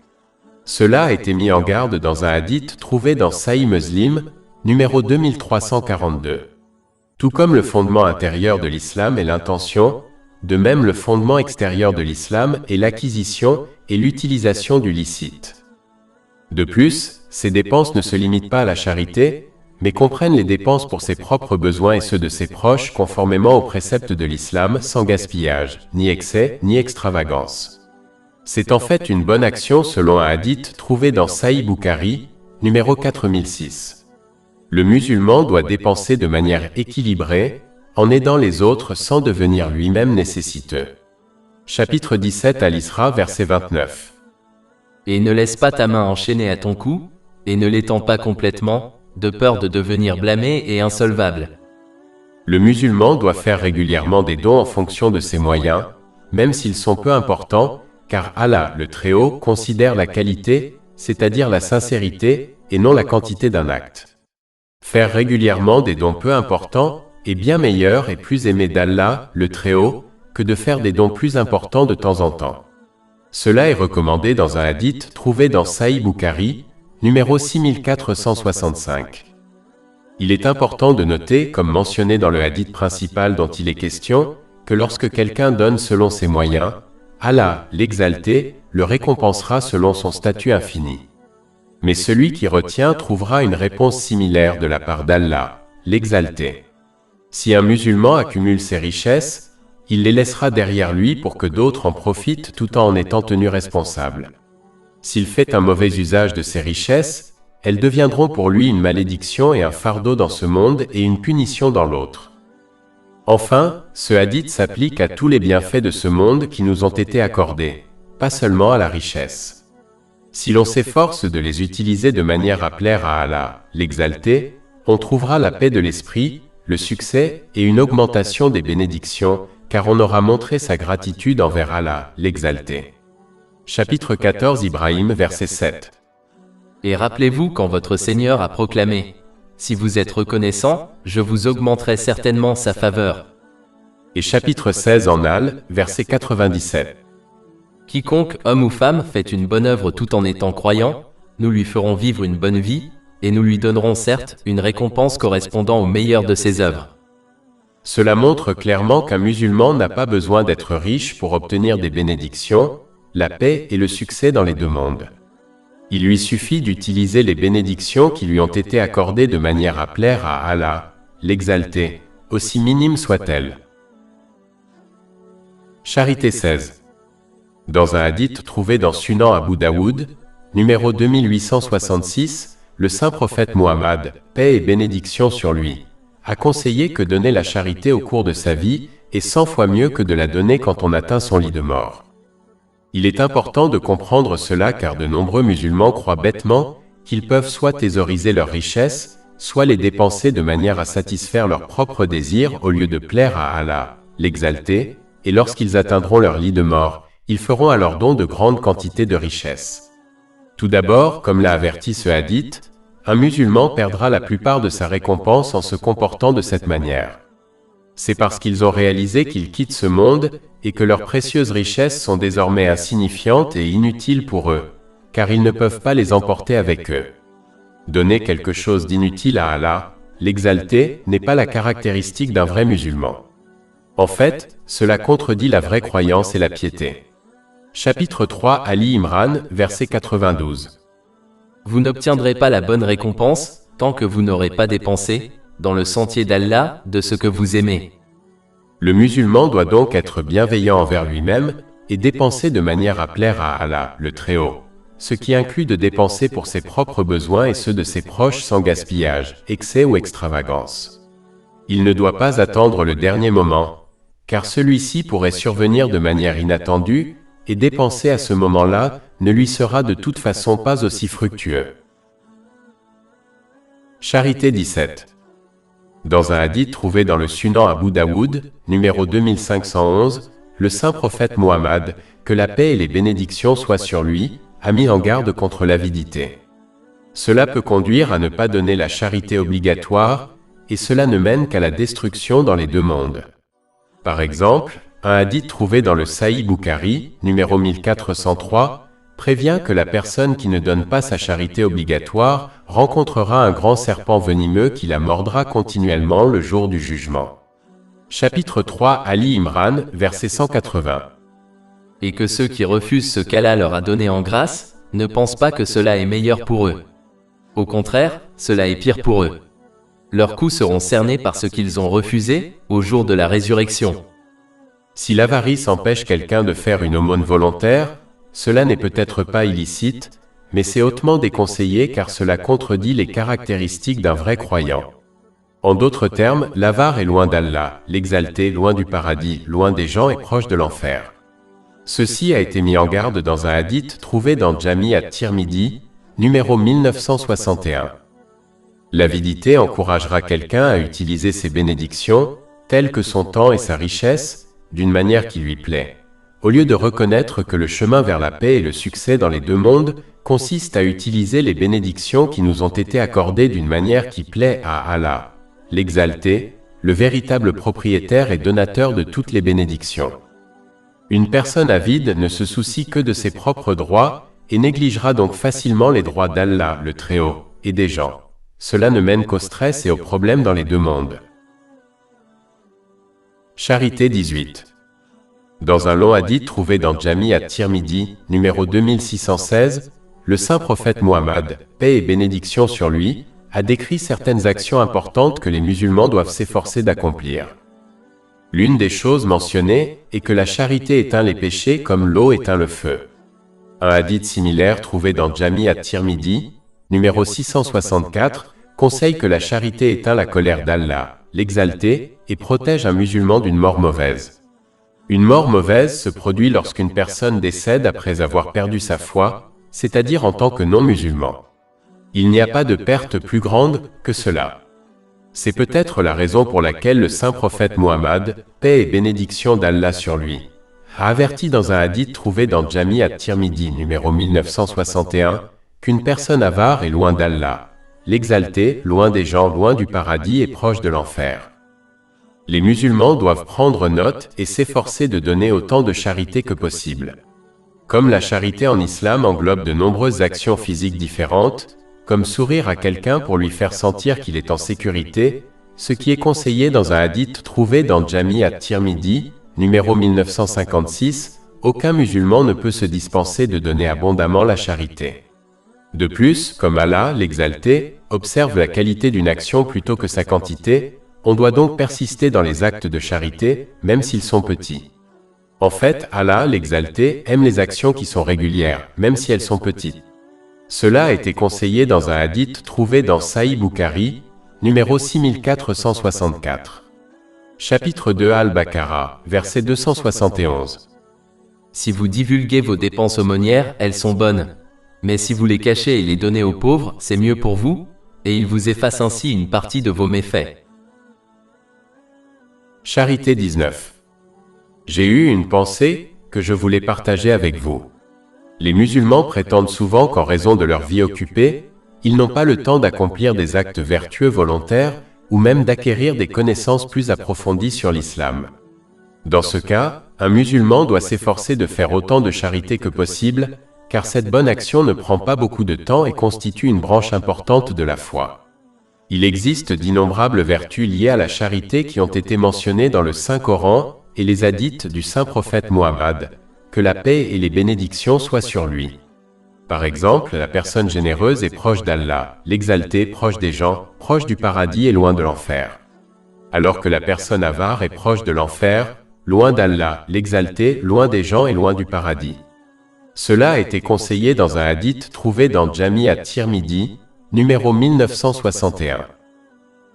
Cela a été mis en garde dans un hadith trouvé dans Sahih Muslim, numéro 2342. Tout comme le fondement intérieur de l'islam est l'intention, de même le fondement extérieur de l'islam est l'acquisition et l'utilisation du licite. De plus, ces dépenses ne se limitent pas à la charité, mais comprennent les dépenses pour ses propres besoins et ceux de ses proches conformément aux préceptes de l'islam sans gaspillage, ni excès, ni extravagance. C'est en fait une bonne action selon un hadith trouvé dans Sahih Bukhari, numéro 4006. Le musulman doit dépenser de manière équilibrée, en aidant les autres sans devenir lui-même nécessiteux. Chapitre 17 Al-Isra, verset 29. Et ne laisse pas ta main enchaînée à ton cou, et ne l'étends pas complètement, de peur de devenir blâmé et insolvable. Le musulman doit faire régulièrement des dons en fonction de ses moyens, même s'ils sont peu importants, car Allah, le Très-Haut, considère la qualité, c'est-à-dire la sincérité, et non la quantité d'un acte. Faire régulièrement des dons peu importants est bien meilleur et plus aimé d'Allah, le Très-Haut, que de faire des dons plus importants de temps en temps. Cela est recommandé dans un hadith trouvé dans Sahih Bukhari, numéro 6465. Il est important de noter, comme mentionné dans le hadith principal dont il est question, que lorsque quelqu'un donne selon ses moyens, Allah, l'exalté, le récompensera selon son statut infini. Mais celui qui retient trouvera une réponse similaire de la part d'Allah, l'exalté. Si un musulman accumule ses richesses, il les laissera derrière lui pour que d'autres en profitent tout en étant tenus responsables. S'il fait un mauvais usage de ses richesses, elles deviendront pour lui une malédiction et un fardeau dans ce monde et une punition dans l'autre. Enfin, ce hadith s'applique à tous les bienfaits de ce monde qui nous ont été accordés, pas seulement à la richesse. Si l'on s'efforce de les utiliser de manière à plaire à Allah, l'exalté, on trouvera la paix de l'esprit, le succès et une augmentation des bénédictions, car on aura montré sa gratitude envers Allah, l'exalté. Chapitre 14 Ibrahim, verset 7. Et rappelez-vous quand votre Seigneur a proclamé « Si vous êtes reconnaissant, je vous augmenterai certainement sa faveur. » Et chapitre 16 en Al, verset 97. Quiconque, homme ou femme, fait une bonne œuvre tout en étant croyant, nous lui ferons vivre une bonne vie, et nous lui donnerons certes une récompense correspondant au meilleur de ses œuvres. Cela montre clairement qu'un musulman n'a pas besoin d'être riche pour obtenir des bénédictions, la paix et le succès dans les deux mondes. Il lui suffit d'utiliser les bénédictions qui lui ont été accordées de manière à plaire à Allah, l'exalté, aussi minime soit-elle. Charité 16. Dans un hadith trouvé dans Sunan Abu Daoud, numéro 2866, le saint prophète Mohammed, paix et bénédiction sur lui, a conseillé que donner la charité au cours de sa vie est 100 fois mieux que de la donner quand on atteint son lit de mort. Il est important de comprendre cela car de nombreux musulmans croient bêtement qu'ils peuvent soit thésauriser leurs richesses, soit les dépenser de manière à satisfaire leurs propres désirs au lieu de plaire à Allah, l'Exalté, et lorsqu'ils atteindront leur lit de mort, ils feront alors don de grandes quantités de richesses. Tout d'abord, comme l'a averti ce hadith, un musulman perdra la plupart de sa récompense en se comportant de cette manière. C'est parce qu'ils ont réalisé qu'ils quittent ce monde et que leurs précieuses richesses sont désormais insignifiantes et inutiles pour eux, car ils ne peuvent pas les emporter avec eux. Donner quelque chose d'inutile à Allah, l'Exalté, n'est pas la caractéristique d'un vrai musulman. En fait, cela contredit la vraie croyance et la piété. Chapitre 3 Ali Imran, verset 92. Vous n'obtiendrez pas la bonne récompense, tant que vous n'aurez pas dépensé, dans le sentier d'Allah, de ce que vous aimez. Le musulman doit donc être bienveillant envers lui-même et dépenser de manière à plaire à Allah, le Très-Haut, ce qui inclut de dépenser pour ses propres besoins et ceux de ses proches sans gaspillage, excès ou extravagance. Il ne doit pas attendre le dernier moment, car celui-ci pourrait survenir de manière inattendue, et dépenser à ce moment-là ne lui sera de toute façon pas aussi fructueux. Charité 17. Dans un hadith trouvé dans le Sunan Abu Daoud, numéro 2511, le saint prophète Mohammed, que la paix et les bénédictions soient sur lui, a mis en garde contre l'avidité. Cela peut conduire à ne pas donner la charité obligatoire, et cela ne mène qu'à la destruction dans les deux mondes. Par exemple, un hadith trouvé dans le Sahih Bukhari, numéro 1403, prévient que la personne qui ne donne pas sa charité obligatoire rencontrera un grand serpent venimeux qui la mordra continuellement le jour du jugement. Chapitre 3 Ali Imran, verset 180. Et que ceux qui refusent ce qu'Allah leur a donné en grâce, ne pensent pas que cela est meilleur pour eux. Au contraire, cela est pire pour eux. Leurs coups seront cernés par ce qu'ils ont refusé, au jour de la résurrection. Si l'avarice empêche quelqu'un de faire une aumône volontaire, cela n'est peut-être pas illicite, mais c'est hautement déconseillé car cela contredit les caractéristiques d'un vrai croyant. En d'autres termes, l'avare est loin d'Allah, l'Exalté loin du paradis, loin des gens et proche de l'enfer. Ceci a été mis en garde dans un hadith trouvé dans Jami at-Tirmidhi, numéro 1961. L'avidité encouragera quelqu'un à utiliser ses bénédictions, telles que son temps et sa richesse, d'une manière qui lui plaît, au lieu de reconnaître que le chemin vers la paix et le succès dans les deux mondes consiste à utiliser les bénédictions qui nous ont été accordées d'une manière qui plaît à Allah, l'Exalté, le véritable propriétaire et donateur de toutes les bénédictions. Une personne avide ne se soucie que de ses propres droits et négligera donc facilement les droits d'Allah, le Très-Haut, et des gens. Cela ne mène qu'au stress et aux problèmes dans les deux mondes. Charité 18. Dans un long hadith trouvé dans Jami at-Tirmidhi, numéro 2616, le saint prophète Mohammed, paix et bénédiction sur lui, a décrit certaines actions importantes que les musulmans doivent s'efforcer d'accomplir. L'une des choses mentionnées est que la charité éteint les péchés comme l'eau éteint le feu. Un hadith similaire trouvé dans Jami at-Tirmidhi, numéro 664, conseille que la charité éteint la colère d'Allah, l'Exalté, et protège un musulman d'une mort mauvaise. Une mort mauvaise se produit lorsqu'une personne décède après avoir perdu sa foi, c'est-à-dire en tant que non-musulman. Il n'y a pas de perte plus grande que cela. C'est peut-être la raison pour laquelle le saint prophète Mohammed, paix et bénédiction d'Allah sur lui, a averti dans un hadith trouvé dans Jami at-Tirmidhi numéro 1961, qu'une personne avare est loin d'Allah, l'Exalté, loin des gens, loin du paradis et proche de l'enfer. Les musulmans doivent prendre note et s'efforcer de donner autant de charité que possible. Comme la charité en islam englobe de nombreuses actions physiques différentes, comme sourire à quelqu'un pour lui faire sentir qu'il est en sécurité, ce qui est conseillé dans un hadith trouvé dans Jami at-Tirmidhi, numéro 1956, aucun musulman ne peut se dispenser de donner abondamment la charité. De plus, comme Allah, l'Exalté, observe la qualité d'une action plutôt que sa quantité, on doit donc persister dans les actes de charité, même s'ils sont petits. En fait, Allah, l'Exalté, aime les actions qui sont régulières, même si elles sont petites. Cela a été conseillé dans un hadith trouvé dans Sahih Bukhari, numéro 6464. Chapitre 2 Al-Baqarah, verset 271. Si vous divulguez vos dépenses aumônières, elles sont bonnes. Mais si vous les cachez et les donnez aux pauvres, c'est mieux pour vous, et il vous efface ainsi une partie de vos méfaits. Charité 19. J'ai eu une pensée que je voulais partager avec vous. Les musulmans prétendent souvent qu'en raison de leur vie occupée, ils n'ont pas le temps d'accomplir des actes vertueux volontaires ou même d'acquérir des connaissances plus approfondies sur l'islam. Dans ce cas, un musulman doit s'efforcer de faire autant de charité que possible, car cette bonne action ne prend pas beaucoup de temps et constitue une branche importante de la foi. Il existe d'innombrables vertus liées à la charité qui ont été mentionnées dans le Saint-Coran et les hadiths du Saint-Prophète Muhammad, que la paix et les bénédictions soient sur lui. Par exemple, la personne généreuse est proche d'Allah, l'exalté proche des gens, proche du paradis et loin de l'enfer. Alors que la personne avare est proche de l'enfer, loin d'Allah, l'exalté, loin des gens et loin du paradis. Cela a été conseillé dans un hadith trouvé dans Jami at-Tirmidhi, numéro 1961.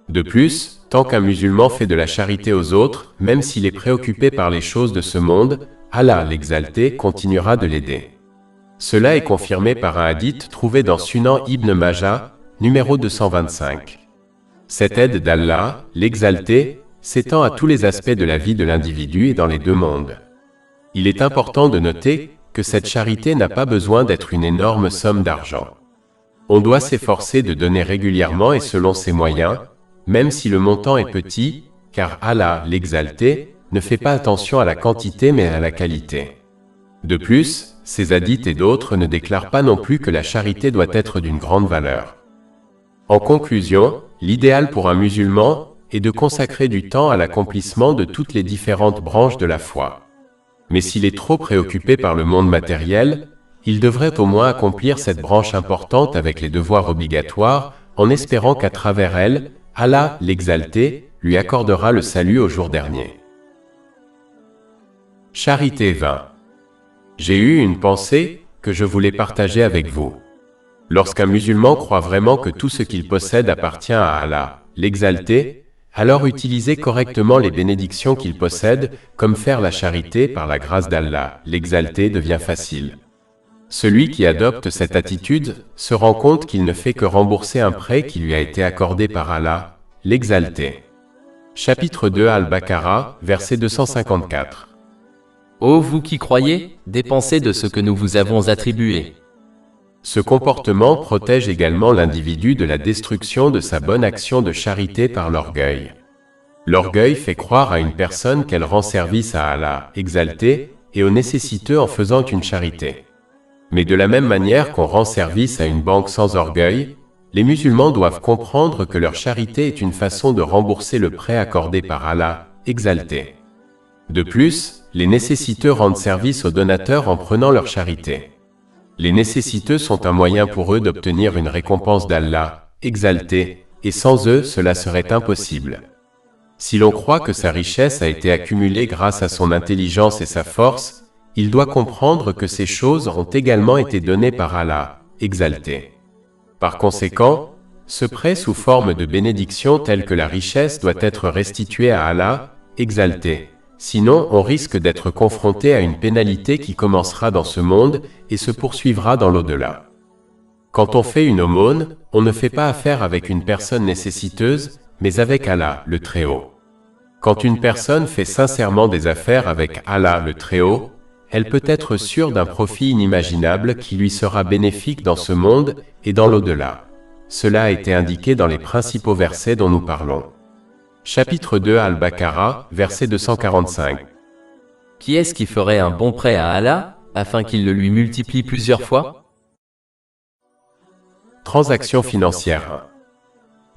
De plus, tant qu'un musulman fait de la charité aux autres, même s'il est préoccupé par les choses de ce monde, Allah, l'exalté, continuera de l'aider. Cela est confirmé par un hadith trouvé dans Sunan Ibn Majah, numéro 225. Cette aide d'Allah, l'exalté, s'étend à tous les aspects de la vie de l'individu et dans les deux mondes. Il est important de noter que cette charité n'a pas besoin d'être une énorme somme d'argent. On doit s'efforcer de donner régulièrement et selon ses moyens, même si le montant est petit, car Allah, l'exalté, ne fait pas attention à la quantité mais à la qualité. De plus, ces hadiths et d'autres ne déclarent pas non plus que la charité doit être d'une grande valeur. En conclusion, l'idéal pour un musulman est de consacrer du temps à l'accomplissement de toutes les différentes branches de la foi. Mais s'il est trop préoccupé par le monde matériel, il devrait au moins accomplir cette branche importante avec les devoirs obligatoires, en espérant qu'à travers elle, Allah, l'exalté, lui accordera le salut au jour dernier. Charité 20. J'ai eu une pensée que je voulais partager avec vous. Lorsqu'un musulman croit vraiment que tout ce qu'il possède appartient à Allah, l'exalté, alors utiliser correctement les bénédictions qu'il possède, comme faire la charité par la grâce d'Allah, l'exalté, devient facile. Celui qui adopte cette attitude se rend compte qu'il ne fait que rembourser un prêt qui lui a été accordé par Allah, l'exalté. Chapitre 2 Al-Baqarah, verset 254. Ô vous qui croyez, dépensez de ce que nous vous avons attribué. Ce comportement protège également l'individu de la destruction de sa bonne action de charité par l'orgueil. L'orgueil fait croire à une personne qu'elle rend service à Allah, exalté, et aux nécessiteux en faisant une charité. Mais de la même manière qu'on rend service à une banque sans orgueil, les musulmans doivent comprendre que leur charité est une façon de rembourser le prêt accordé par Allah, exalté. De plus, les nécessiteux rendent service aux donateurs en prenant leur charité. Les nécessiteux sont un moyen pour eux d'obtenir une récompense d'Allah, exalté, et sans eux, cela serait impossible. Si l'on croit que sa richesse a été accumulée grâce à son intelligence et sa force, il doit comprendre que ces choses ont également été données par Allah, exalté. Par conséquent, ce prêt sous forme de bénédiction telle que la richesse doit être restitué à Allah, exalté. Sinon, on risque d'être confronté à une pénalité qui commencera dans ce monde et se poursuivra dans l'au-delà. Quand on fait une aumône, on ne fait pas affaire avec une personne nécessiteuse, mais avec Allah, le Très-Haut. Quand une personne fait sincèrement des affaires avec Allah, le Très-Haut, elle peut être sûre d'un profit inimaginable qui lui sera bénéfique dans ce monde et dans l'au-delà. Cela a été indiqué dans les principaux versets dont nous parlons. Chapitre 2 Al-Baqarah, verset 245. Qui est-ce qui ferait un bon prêt à Allah, afin qu'il le lui multiplie plusieurs fois? Transactions financières.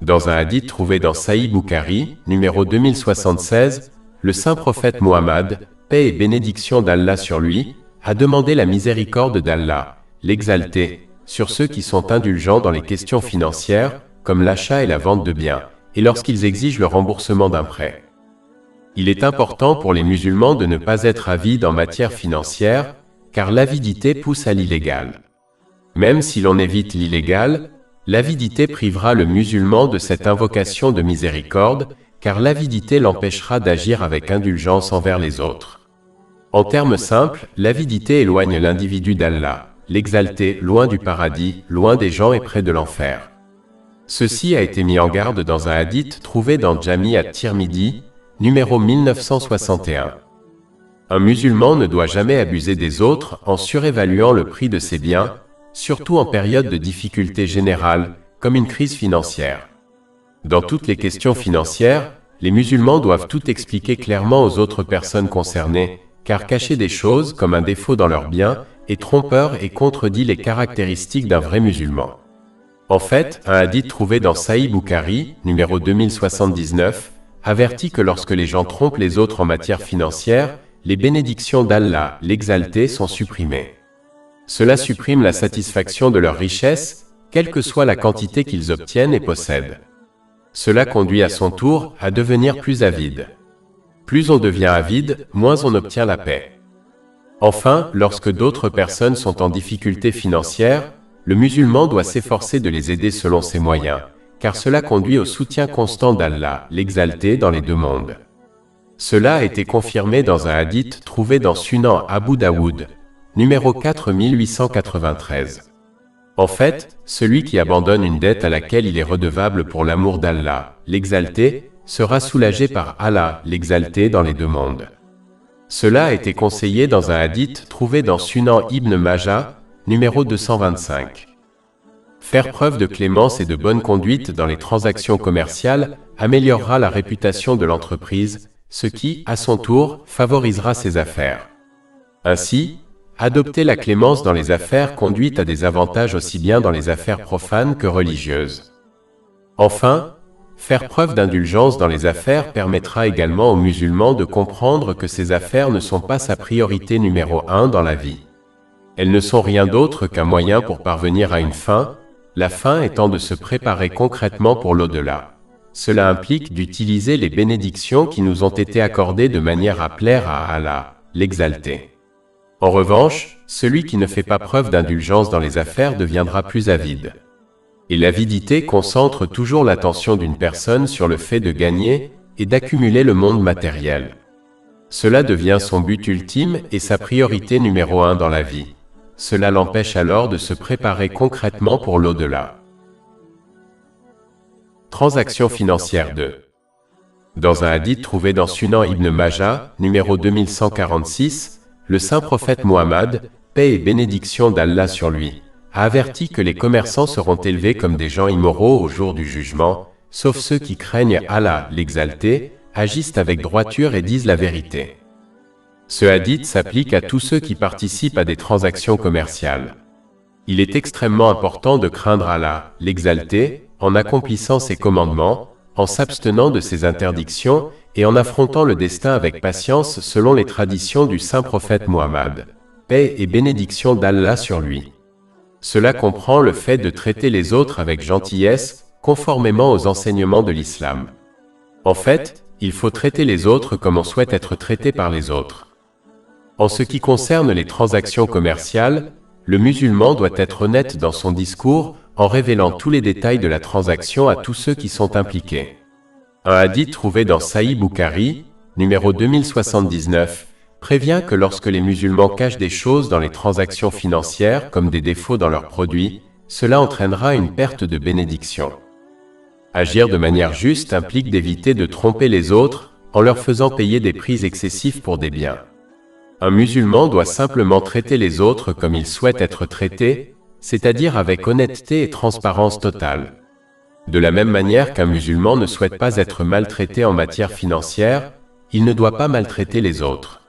Dans un hadith trouvé dans Sahih Bukhari, numéro 2076, le saint prophète Muhammad, paix et bénédiction d'Allah sur lui, a demandé la miséricorde d'Allah, l'exalté, sur ceux qui sont indulgents dans les questions financières, comme l'achat et la vente de biens, et lorsqu'ils exigent le remboursement d'un prêt. Il est important pour les musulmans de ne pas être avides en matière financière, car l'avidité pousse à l'illégal. Même si l'on évite l'illégal, l'avidité privera le musulman de cette invocation de miséricorde, car l'avidité l'empêchera d'agir avec indulgence envers les autres. En termes simples, l'avidité éloigne l'individu d'Allah, l'exalté, loin du paradis, loin des gens et près de l'enfer. Ceci a été mis en garde dans un hadith trouvé dans Jami at-Tirmidhi, numéro 1961. Un musulman ne doit jamais abuser des autres en surévaluant le prix de ses biens, surtout en période de difficulté générale, comme une crise financière. Dans toutes les questions financières, les musulmans doivent tout expliquer clairement aux autres personnes concernées, car cacher des choses comme un défaut dans leurs biens est trompeur et contredit les caractéristiques d'un vrai musulman. En fait, un hadith trouvé dans Sahih Bukhari, numéro 2079, avertit que lorsque les gens trompent les autres en matière financière, les bénédictions d'Allah, l'exalté, sont supprimées. Cela supprime la satisfaction de leur richesse, quelle que soit la quantité qu'ils obtiennent et possèdent. Cela conduit à son tour à devenir plus avide. Plus on devient avide, moins on obtient la paix. Enfin, lorsque d'autres personnes sont en difficulté financière, le musulman doit s'efforcer de les aider selon ses moyens, car cela conduit au soutien constant d'Allah, l'exalté, dans les deux mondes. Cela a été confirmé dans un hadith trouvé dans Sunan Abu Daoud, numéro 4893. En fait, celui qui abandonne une dette à laquelle il est redevable pour l'amour d'Allah, l'exalté, sera soulagé par Allah, l'exalté, dans les deux mondes. Cela a été conseillé dans un hadith trouvé dans Sunan Ibn Majah, numéro 225. Faire preuve de clémence et de bonne conduite dans les transactions commerciales améliorera la réputation de l'entreprise, ce qui, à son tour, favorisera ses affaires. Ainsi, adopter la clémence dans les affaires conduit à des avantages aussi bien dans les affaires profanes que religieuses. Enfin, faire preuve d'indulgence dans les affaires permettra également aux musulmans de comprendre que ces affaires ne sont pas sa priorité numéro 1 dans la vie. Elles ne sont rien d'autre qu'un moyen pour parvenir à une fin, la fin étant de se préparer concrètement pour l'au-delà. Cela implique d'utiliser les bénédictions qui nous ont été accordées de manière à plaire à Allah, l'exalté. En revanche, celui qui ne fait pas preuve d'indulgence dans les affaires deviendra plus avide. Et l'avidité concentre toujours l'attention d'une personne sur le fait de gagner et d'accumuler le monde matériel. Cela devient son but ultime et sa priorité numéro 1 dans la vie. Cela l'empêche alors de se préparer concrètement pour l'au-delà. Transactions financières 2. Dans un hadith trouvé dans Sunan Ibn Majah, numéro 2146, le saint prophète Muhammad, paix et bénédiction d'Allah sur lui, a averti que les commerçants seront élevés comme des gens immoraux au jour du jugement, sauf ceux qui craignent Allah, l'exalté, agissent avec droiture et disent la vérité. Ce hadith s'applique à tous ceux qui participent à des transactions commerciales. Il est extrêmement important de craindre Allah, l'exalté, en accomplissant ses commandements, en s'abstenant de ses interdictions et en affrontant le destin avec patience selon les traditions du saint prophète Muhammad. Paix et bénédiction d'Allah sur lui. Cela comprend le fait de traiter les autres avec gentillesse, conformément aux enseignements de l'islam. En fait, il faut traiter les autres comme on souhaite être traité par les autres. En ce qui concerne les transactions commerciales, le musulman doit être honnête dans son discours en révélant tous les détails de la transaction à tous ceux qui sont impliqués. Un hadith trouvé dans Sahih Bukhari, numéro 2079, prévient que lorsque les musulmans cachent des choses dans les transactions financières comme des défauts dans leurs produits, cela entraînera une perte de bénédiction. Agir de manière juste implique d'éviter de tromper les autres en leur faisant payer des prix excessifs pour des biens. Un musulman doit simplement traiter les autres comme il souhaite être traité, c'est-à-dire avec honnêteté et transparence totale. De la même manière qu'un musulman ne souhaite pas être maltraité en matière financière, il ne doit pas maltraiter les autres.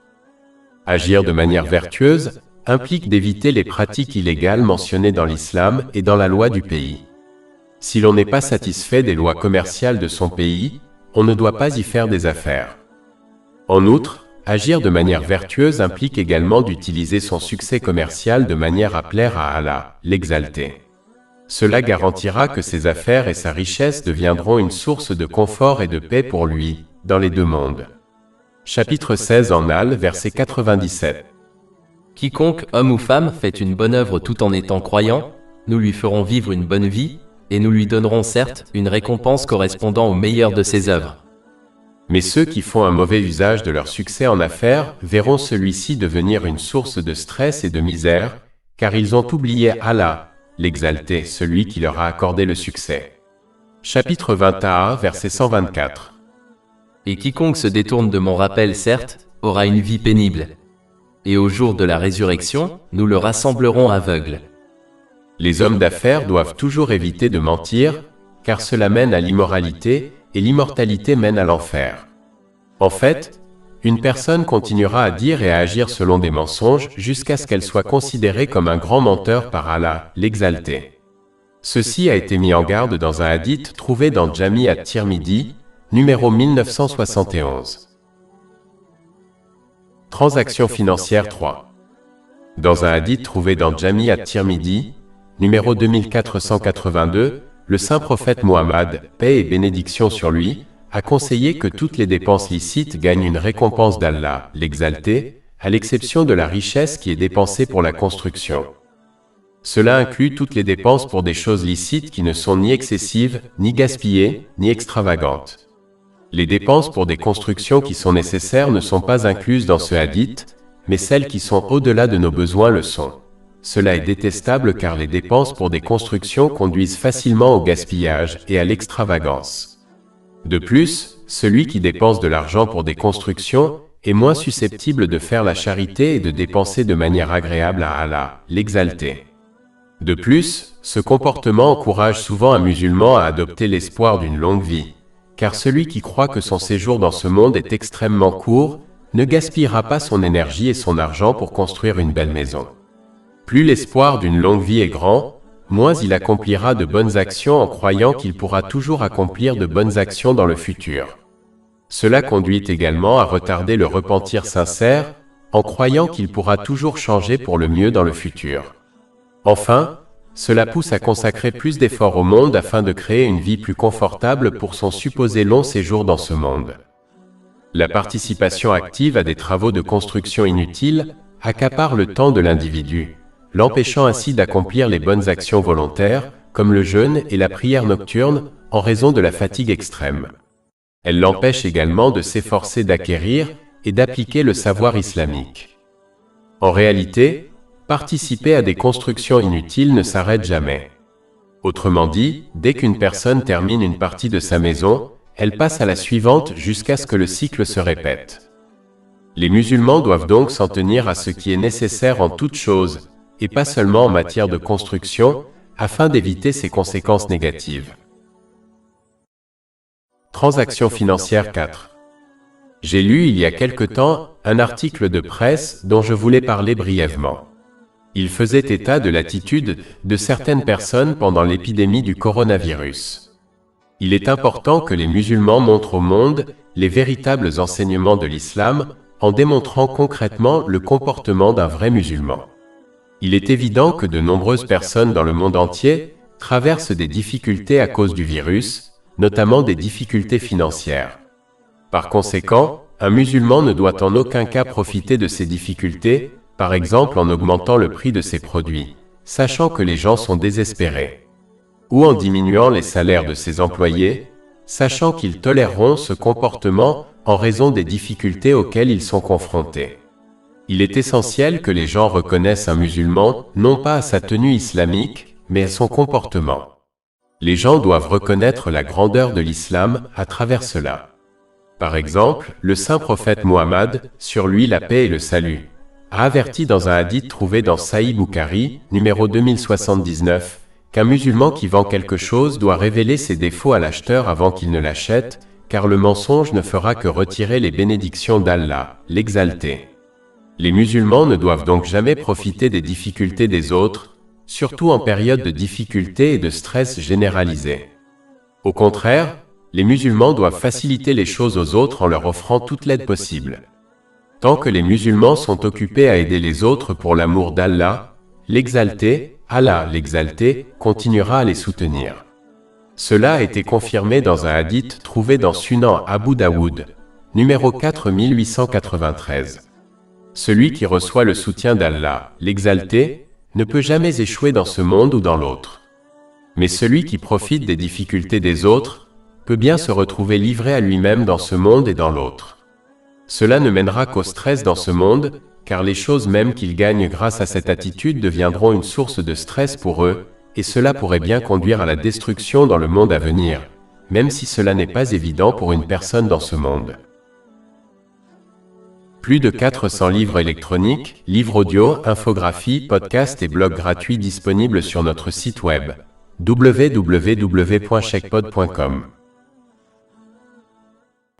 Agir de manière vertueuse implique d'éviter les pratiques illégales mentionnées dans l'islam et dans la loi du pays. Si l'on n'est pas satisfait des lois commerciales de son pays, on ne doit pas y faire des affaires. En outre, agir de manière vertueuse implique également d'utiliser son succès commercial de manière à plaire à Allah, l'exalté. Cela garantira que ses affaires et sa richesse deviendront une source de confort et de paix pour lui, dans les deux mondes. Chapitre 16 en Al, verset 97. Quiconque, homme ou femme, fait une bonne œuvre tout en étant croyant, nous lui ferons vivre une bonne vie, et nous lui donnerons certes une récompense correspondant au meilleur de ses œuvres. Mais ceux qui font un mauvais usage de leur succès en affaires verront celui-ci devenir une source de stress et de misère, car ils ont oublié Allah, l'exalté, celui qui leur a accordé le succès. Chapitre 21, verset 124. Et quiconque se détourne de mon rappel, certes, aura une vie pénible. Et au jour de la résurrection, nous le rassemblerons aveugle. Les hommes d'affaires doivent toujours éviter de mentir, car cela mène à l'immoralité, et l'immortalité mène à l'enfer. En fait, une personne continuera à dire et à agir selon des mensonges jusqu'à ce qu'elle soit considérée comme un grand menteur par Allah, l'Exalté. Ceci a été mis en garde dans un hadith trouvé dans Jami at-Tirmidhi, numéro 1971. Transactions financières 3. Dans un hadith trouvé dans Jami at-Tirmidhi, numéro 2482, le saint prophète Muhammad, paix et bénédiction sur lui, a conseillé que toutes les dépenses licites gagnent une récompense d'Allah, l'Exalté, à l'exception de la richesse qui est dépensée pour la construction. Cela inclut toutes les dépenses pour des choses licites qui ne sont ni excessives, ni gaspillées, ni extravagantes. Les dépenses pour des constructions qui sont nécessaires ne sont pas incluses dans ce hadith, mais celles qui sont au-delà de nos besoins le sont. Cela est détestable car les dépenses pour des constructions conduisent facilement au gaspillage et à l'extravagance. De plus, celui qui dépense de l'argent pour des constructions est moins susceptible de faire la charité et de dépenser de manière agréable à Allah, l'Exalté. De plus, ce comportement encourage souvent un musulman à adopter l'espoir d'une longue vie, car celui qui croit que son séjour dans ce monde est extrêmement court, ne gaspillera pas son énergie et son argent pour construire une belle maison. Plus l'espoir d'une longue vie est grand, moins il accomplira de bonnes actions en croyant qu'il pourra toujours accomplir de bonnes actions dans le futur. Cela conduit également à retarder le repentir sincère, en croyant qu'il pourra toujours changer pour le mieux dans le futur. Enfin, cela pousse à consacrer plus d'efforts au monde afin de créer une vie plus confortable pour son supposé long séjour dans ce monde. La participation active à des travaux de construction inutiles accapare le temps de l'individu, l'empêchant ainsi d'accomplir les bonnes actions volontaires, comme le jeûne et la prière nocturne, en raison de la fatigue extrême. Elle l'empêche également de s'efforcer d'acquérir et d'appliquer le savoir islamique. En réalité, participer à des constructions inutiles ne s'arrête jamais. Autrement dit, dès qu'une personne termine une partie de sa maison, elle passe à la suivante jusqu'à ce que le cycle se répète. Les musulmans doivent donc s'en tenir à ce qui est nécessaire en toute chose, et pas seulement en matière de construction, afin d'éviter ces conséquences négatives. Transactions financières 4. J'ai lu il y a quelque temps un article de presse dont je voulais parler brièvement. Il faisait état de l'attitude de certaines personnes pendant l'épidémie du coronavirus. Il est important que les musulmans montrent au monde les véritables enseignements de l'islam en démontrant concrètement le comportement d'un vrai musulman. Il est évident que de nombreuses personnes dans le monde entier traversent des difficultés à cause du virus, notamment des difficultés financières. Par conséquent, un musulman ne doit en aucun cas profiter de ces difficultés, par exemple en augmentant le prix de ses produits, sachant que les gens sont désespérés, ou en diminuant les salaires de ses employés, sachant qu'ils toléreront ce comportement en raison des difficultés auxquelles ils sont confrontés. Il est essentiel que les gens reconnaissent un musulman non pas à sa tenue islamique, mais à son comportement. Les gens doivent reconnaître la grandeur de l'islam à travers cela. Par exemple, le saint prophète Muhammad, sur lui la paix et le salut, a averti dans un hadith trouvé dans Sahih Bukhari, numéro 2079, qu'un musulman qui vend quelque chose doit révéler ses défauts à l'acheteur avant qu'il ne l'achète, car le mensonge ne fera que retirer les bénédictions d'Allah, l'Exalté. Les musulmans ne doivent donc jamais profiter des difficultés des autres, surtout en période de difficulté et de stress généralisé. Au contraire, les musulmans doivent faciliter les choses aux autres en leur offrant toute l'aide possible. Tant que les musulmans sont occupés à aider les autres pour l'amour d'Allah, l'Exalté, Allah l'Exalté, continuera à les soutenir. Cela a été confirmé dans un hadith trouvé dans Sunan Abu Daoud, numéro 4893. Celui qui reçoit le soutien d'Allah, l'Exalté, ne peut jamais échouer dans ce monde ou dans l'autre. Mais celui qui profite des difficultés des autres, peut bien se retrouver livré à lui-même dans ce monde et dans l'autre. Cela ne mènera qu'au stress dans ce monde, car les choses même qu'ils gagnent grâce à cette attitude deviendront une source de stress pour eux, Et cela pourrait bien conduire à la destruction dans le monde à venir, même si cela n'est pas évident pour une personne dans ce monde. Plus de 400 livres électroniques, livres audio, infographies, podcasts et blogs gratuits disponibles sur notre site web www.checkpod.com.